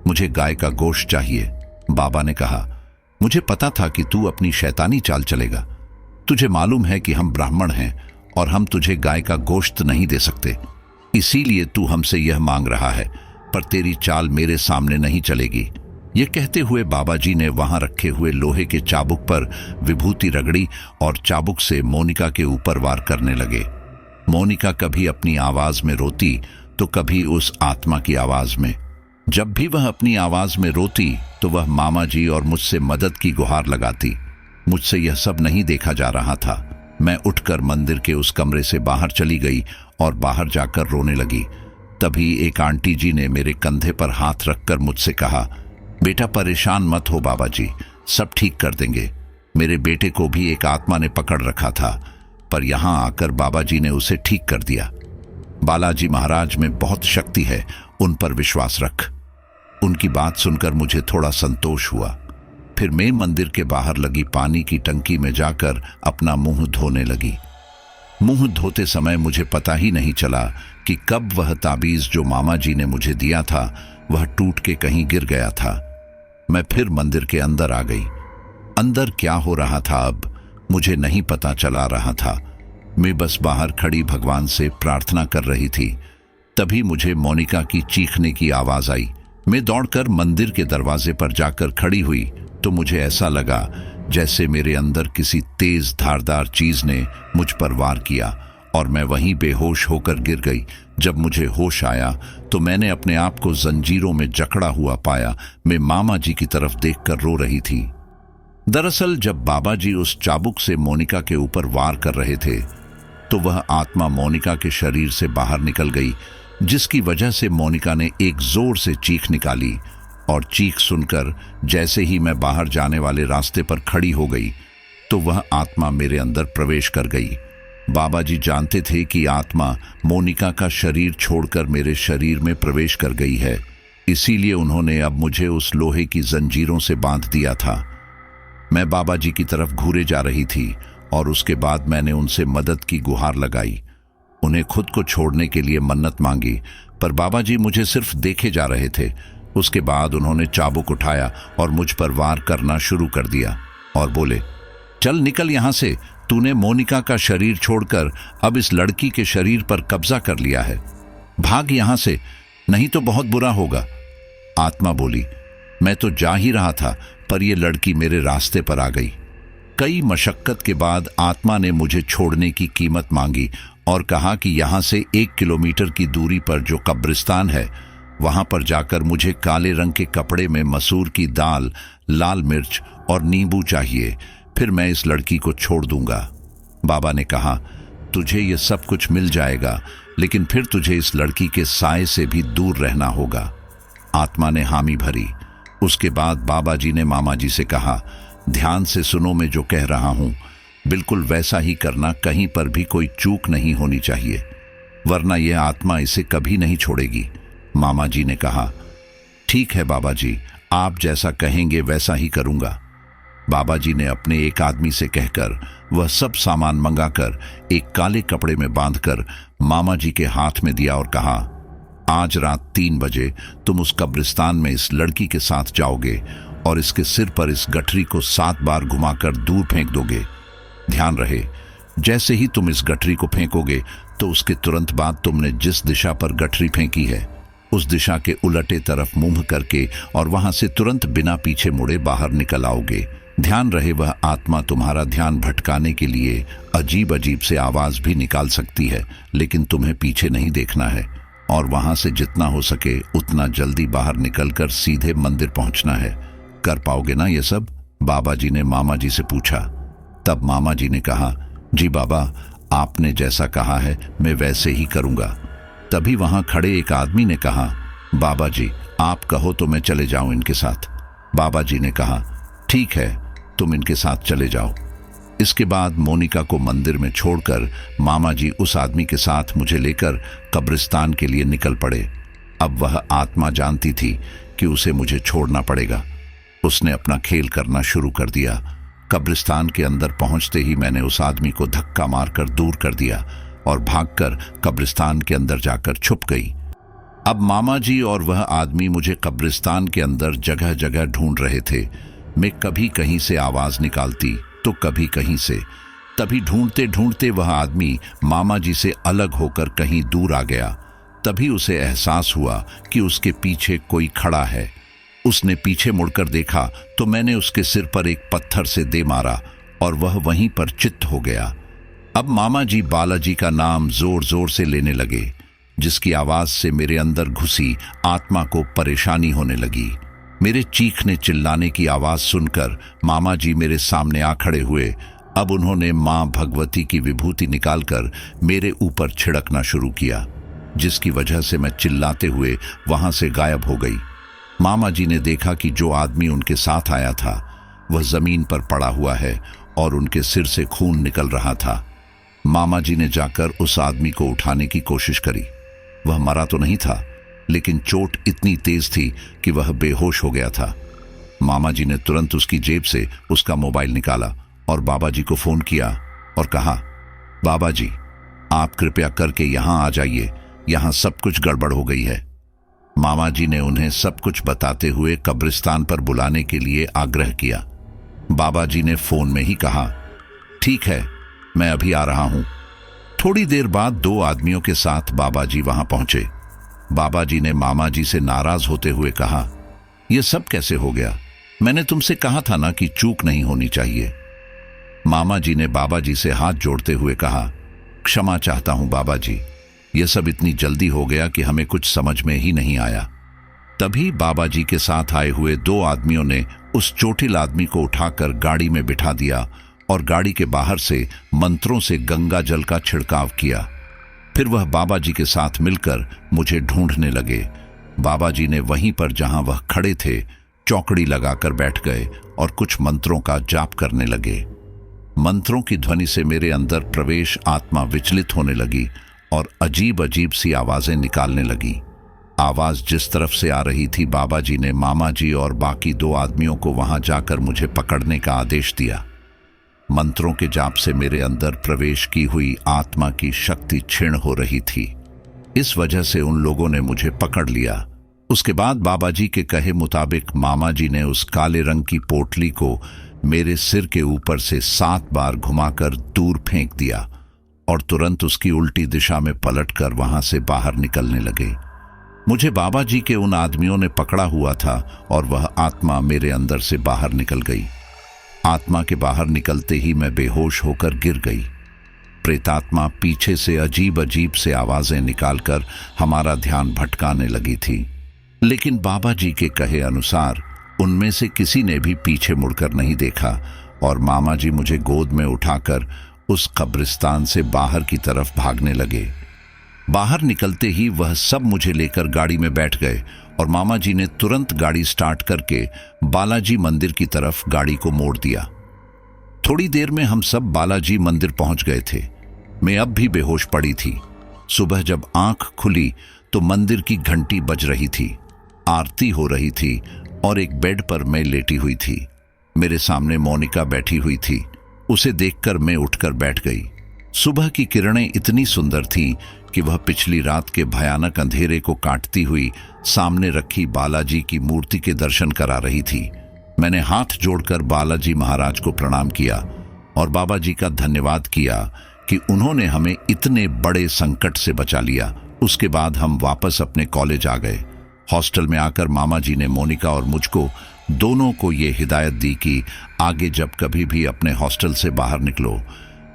A: मुझे गाय का गोश्त चाहिए। बाबा ने कहा, मुझे पता था कि तू अपनी शैतानी चाल चलेगा, तुझे मालूम है कि हम ब्राह्मण हैं और हम तुझे गाय का गोश्त नहीं दे सकते, इसीलिए तू हमसे यह मांग रहा है, पर तेरी चाल मेरे सामने नहीं चलेगी। ये कहते हुए बाबा जी ने वहां रखे हुए लोहे के चाबुक पर विभूति रगड़ी और चाबुक से मोनिका के ऊपर वार करने लगे। मोनिका कभी अपनी आवाज में रोती तो कभी उस आत्मा की आवाज में। जब भी वह अपनी आवाज में रोती तो वह मामा जी और मुझसे मदद की गुहार लगाती। मुझसे यह सब नहीं देखा जा रहा था। मैं उठकर मंदिर के उस कमरे से बाहर चली गई और बाहर जाकर रोने लगी। तभी एक आंटी जी ने मेरे कंधे पर हाथ रखकर मुझसे कहा, बेटा परेशान मत हो, बाबा जी सब ठीक कर देंगे। मेरे बेटे को भी एक आत्मा ने पकड़ रखा था, पर यहां आकर बाबा जी ने उसे ठीक कर दिया। बालाजी महाराज में बहुत शक्ति है, उन पर विश्वास रख। उनकी बात सुनकर मुझे थोड़ा संतोष हुआ। फिर मैं मंदिर के बाहर लगी पानी की टंकी में जाकर अपना मुंह धोने लगी। मुंह धोते समय मुझे पता ही नहीं चला कि कब वह ताबीज जो मामा जी ने मुझे दिया था वह टूट के कहीं गिर गया था। मैं फिर मंदिर के अंदर आ गई। अंदर क्या हो रहा था अब मुझे नहीं पता चला रहा था। मैं बस बाहर खड़ी भगवान से प्रार्थना कर रही थी। तभी मुझे मोनिका की चीखने की आवाज आई। मैं दौड़कर मंदिर के दरवाजे पर जाकर खड़ी हुई तो मुझे ऐसा लगा जैसे मेरे अंदर किसी तेज धारदार चीज ने मुझ पर वार किया और मैं वहीं बेहोश होकर गिर गई। जब मुझे होश आया तो मैंने अपने आप को जंजीरों में जकड़ा हुआ पाया। मैं मामा जी की तरफ देखकर रो रही थी। दरअसल जब बाबा जी उस चाबुक से मोनिका के ऊपर वार कर रहे थे तो वह आत्मा मोनिका के शरीर से बाहर निकल गई, जिसकी वजह से मोनिका ने एक जोर से चीख निकाली और चीख सुनकर जैसे ही मैं बाहर जाने वाले रास्ते पर खड़ी हो गई तो वह आत्मा मेरे अंदर प्रवेश कर गई। बाबा जी जानते थे कि आत्मा मोनिका का शरीर छोड़कर मेरे शरीर में प्रवेश कर गई है, इसीलिए उन्होंने अब मुझे उस लोहे की जंजीरों से बांध दिया था। मैं बाबा जी की तरफ घूरे जा रही थी और उसके बाद मैंने उनसे मदद की गुहार लगाई। उन्हें खुद को छोड़ने के लिए मन्नत मांगी, पर बाबा जी मुझे सिर्फ देखे जा रहे थे। उसके बाद उन्होंने चाबुक उठाया और मुझ पर वार करना शुरू कर दिया और बोले, चल निकल यहां से, तूने मोनिका का शरीर छोड़कर अब इस लड़की के शरीर पर कब्जा कर लिया है, भाग यहां से, नहीं तो बहुत बुरा होगा। आत्मा बोली, मैं तो जा ही रहा था, पर यह लड़की मेरे रास्ते पर आ गई। कई मशक्कत के बाद आत्मा ने मुझे छोड़ने की कीमत मांगी और कहा कि यहां से 1 किलोमीटर की दूरी पर जो कब्रिस्तान है वहां पर जाकर मुझे काले रंग के कपड़े में मसूर की दाल, लाल मिर्च और नींबू चाहिए, फिर मैं इस लड़की को छोड़ दूंगा। बाबा ने कहा, तुझे ये सब कुछ मिल जाएगा, लेकिन फिर तुझे इस लड़की के साए से भी दूर रहना होगा। आत्मा ने हामी भरी। उसके बाद बाबा जी ने मामा जी से कहा, ध्यान से सुनो, मैं जो कह रहा हूं बिल्कुल वैसा ही करना, कहीं पर भी कोई चूक नहीं होनी चाहिए, वरना यह आत्मा इसे कभी नहीं छोड़ेगी। मामा जी ने कहा, ठीक है बाबा जी, आप जैसा कहेंगे वैसा ही करूंगा। बाबा जी ने अपने एक आदमी से कहकर वह सब सामान मंगाकर एक काले कपड़े में बांधकर मामा जी के हाथ में दिया और कहा, आज रात 3 बजे तुम उस कब्रिस्तान में इस लड़की के साथ जाओगे और इसके सिर पर इस गठरी को 7 बार घुमाकर दूर फेंक दोगे। ध्यान रहे, जैसे ही तुम इस गठरी को फेंकोगे तो उसके तुरंत बाद तुमने जिस दिशा पर गठरी फेंकी है उस दिशा के उलटे तरफ मुंह करके और वहां से तुरंत बिना पीछे मुड़े बाहर निकल आओगे। ध्यान रहे, वह आत्मा तुम्हारा ध्यान भटकाने के लिए अजीब अजीब से आवाज भी निकाल सकती है, लेकिन तुम्हें पीछे नहीं देखना है और वहां से जितना हो सके उतना जल्दी बाहर निकलकर सीधे मंदिर पहुंचना है। कर पाओगे ना ये सब? बाबा जी ने मामा जी से पूछा। तब मामा जी ने कहा, जी बाबा, आपने जैसा कहा है मैं वैसे ही करूंगा। तभी वहां खड़े एक आदमी ने कहा, बाबा जी आप कहो तो मैं चले जाऊं इनके साथ। बाबा जी ने कहा, ठीक है, तुम इनके साथ चले जाओ। इसके बाद मोनिका को मंदिर में छोड़कर मामा जी उस आदमी के साथ मुझे लेकर कब्रिस्तान के लिए निकल पड़े। अब वह आत्मा जानती थी कि उसे मुझे छोड़ना पड़ेगा। उसने अपना खेल करना शुरू कर दिया। कब्रिस्तान के अंदर पहुंचते ही मैंने उस आदमी को धक्का मारकर दूर कर दिया और भागकर कब्रिस्तान के अंदर जाकर छुप गई। अब मामा जी और वह आदमी मुझे कब्रिस्तान के अंदर जगह जगह ढूंढ रहे थे। मैं कभी कहीं से आवाज निकालती तो कभी कहीं से। तभी ढूंढते ढूंढते वह आदमी मामा जी से अलग होकर कहीं दूर आ गया। तभी उसे एहसास हुआ कि उसके पीछे कोई खड़ा है। उसने पीछे मुड़कर देखा तो मैंने उसके सिर पर एक पत्थर से दे मारा और वह वहीं पर चित्त हो गया। अब मामा जी बालाजी का नाम जोर जोर से लेने लगे, जिसकी आवाज से मेरे अंदर घुसी आत्मा को परेशानी होने लगी। मेरे चीखने चिल्लाने की आवाज सुनकर मामा जी मेरे सामने आ खड़े हुए। अब उन्होंने मां भगवती की विभूति निकालकर मेरे ऊपर छिड़कना शुरू किया, जिसकी वजह से मैं चिल्लाते हुए वहां से गायब हो गई। मामा जी ने देखा कि जो आदमी उनके साथ आया था वह जमीन पर पड़ा हुआ है और उनके सिर से खून निकल रहा था। मामा जी ने जाकर उस आदमी को उठाने की कोशिश करी। वह मरा तो नहीं था, लेकिन चोट इतनी तेज थी कि वह बेहोश हो गया था। मामा जी ने तुरंत उसकी जेब से उसका मोबाइल निकाला और बाबा जी को फोन किया और कहा, बाबा जी आप कृपया करके यहां आ जाइए, यहां सब कुछ गड़बड़ हो गई है। मामा जी ने उन्हें सब कुछ बताते हुए कब्रिस्तान पर बुलाने के लिए आग्रह किया। बाबा जी ने फोन में ही कहा, ठीक है, मैं अभी आ रहा हूं। थोड़ी देर बाद दो आदमियों के साथ बाबा जी वहां पहुंचे। बाबा जी ने मामा जी से नाराज होते हुए कहा, यह सब कैसे हो गया? मैंने तुमसे कहा था ना कि चूक नहीं होनी चाहिए। मामा जी ने बाबा जी से हाथ जोड़ते हुए कहा, क्षमा चाहता हूं बाबा जी, यह सब इतनी जल्दी हो गया कि हमें कुछ समझ में ही नहीं आया। तभी बाबा जी के साथ आए हुए दो आदमियों ने उस चोटिल आदमी को उठाकर गाड़ी में बिठा दिया और गाड़ी के बाहर से मंत्रों से गंगा जल का छिड़काव किया। फिर वह बाबा जी के साथ मिलकर मुझे ढूंढने लगे। बाबा जी ने वहीं पर जहां वह खड़े थे चौकड़ी लगाकर बैठ गए और कुछ मंत्रों का जाप करने लगे। मंत्रों की ध्वनि से मेरे अंदर प्रवेश आत्मा विचलित होने लगी और अजीब अजीब सी आवाजें निकालने लगी। आवाज जिस तरफ से आ रही थी, बाबा जी ने मामा जी और बाकी दो आदमियों को वहां जाकर मुझे पकड़ने का आदेश दिया। मंत्रों के जाप से मेरे अंदर प्रवेश की हुई आत्मा की शक्ति क्षीण हो रही थी। इस वजह से उन लोगों ने मुझे पकड़ लिया। उसके बाद बाबा जी के कहे मुताबिक मामा जी ने उस काले रंग की पोटली को मेरे सिर के ऊपर से 7 बार घुमाकर दूर फेंक दिया और तुरंत उसकी उल्टी दिशा में पलटकर वहां से बाहर निकलने लगे। मुझे बाबा जी के उन आदमियों ने पकड़ा हुआ था और वह आत्मा मेरे अंदर से बाहर निकल गई। आत्मा के बाहर निकलते ही मैं बेहोश होकर गिर गई। प्रेतात्मा पीछे से अजीब अजीब से आवाजें निकालकर हमारा ध्यान भटकाने लगी थी, लेकिन बाबा जी के कहे अनुसार उनमें से किसी ने भी पीछे मुड़कर नहीं देखा और मामा जी मुझे गोद में उठाकर उस कब्रिस्तान से बाहर की तरफ भागने लगे। बाहर निकलते ही वह सब मुझे लेकर गाड़ी में बैठ गए और मामा जी ने तुरंत गाड़ी स्टार्ट करके बालाजी मंदिर की तरफ गाड़ी को मोड़ दिया। थोड़ी देर में हम सब बालाजी मंदिर पहुंच गए थे। मैं अब भी बेहोश पड़ी थी। सुबह जब आंख खुली तो मंदिर की घंटी बज रही थी, आरती हो रही थी और एक बेड पर मैं लेटी हुई थी। मेरे सामने मोनिका बैठी हुई थी। उसे देखकर मैं उठकर बैठ गई। सुबह की किरणें इतनी सुंदर थीं कि वह पिछली रात के भयानक अंधेरे को काटती हुई सामने रखी बालाजी की मूर्ति के दर्शन करा रही थी। मैंने हाथ जोड़कर बालाजी महाराज को प्रणाम किया और बाबा जी का धन्यवाद किया कि उन्होंने हमें इतने बड़े संकट से बचा लिया। उसके बाद हम वापस अपने कॉलेज आ गए। हॉस्टल में आकर मामा जी ने मोनिका और मुझको दोनों को ये हिदायत दी कि आगे जब कभी भी अपने हॉस्टल से बाहर निकलो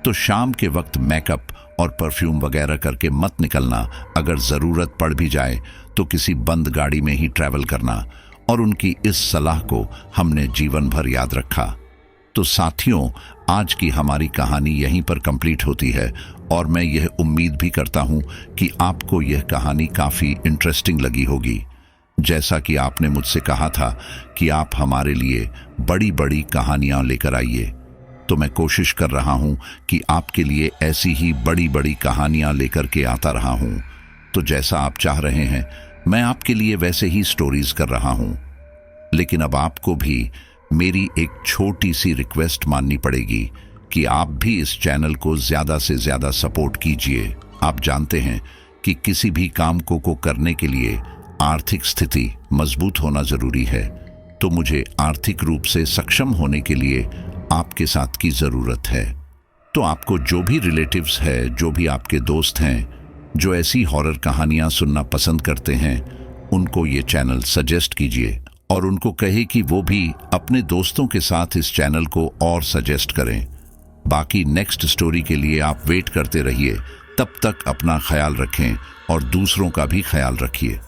A: तो शाम के वक्त मेकअप और परफ्यूम वगैरह करके मत निकलना। अगर ज़रूरत पड़ भी जाए तो किसी बंद गाड़ी में ही ट्रैवल करना और उनकी इस सलाह को हमने जीवन भर याद रखा। तो साथियों, आज की हमारी कहानी यहीं पर कंप्लीट होती है और मैं यह उम्मीद भी करता हूं कि आपको यह कहानी काफ़ी इंटरेस्टिंग लगी होगी। जैसा कि आपने मुझसे कहा था कि आप हमारे लिए बड़ी बड़ी कहानियां लेकर आइए, तो मैं कोशिश कर रहा हूं कि आपके लिए ऐसी ही बड़ी बड़ी कहानियां लेकर के आता रहा हूं। तो जैसा आप चाह रहे हैं मैं आपके लिए वैसे ही स्टोरीज कर रहा हूं। लेकिन अब आपको भी मेरी एक छोटी सी रिक्वेस्ट माननी पड़ेगी कि आप भी इस चैनल को ज़्यादा से ज़्यादा सपोर्ट कीजिए। आप जानते हैं कि किसी भी काम को करने के लिए आर्थिक स्थिति मजबूत होना ज़रूरी है। तो मुझे आर्थिक रूप से सक्षम होने के लिए आपके साथ की ज़रूरत है। तो आपको जो भी रिलेटिव्स है, जो भी आपके दोस्त हैं जो ऐसी हॉरर कहानियां सुनना पसंद करते हैं, उनको ये चैनल सजेस्ट कीजिए और उनको कहे कि वो भी अपने दोस्तों के साथ इस चैनल को और सजेस्ट करें। बाकी नेक्स्ट स्टोरी के लिए आप वेट करते रहिए। तब तक अपना ख्याल रखें और दूसरों का भी ख्याल रखिए।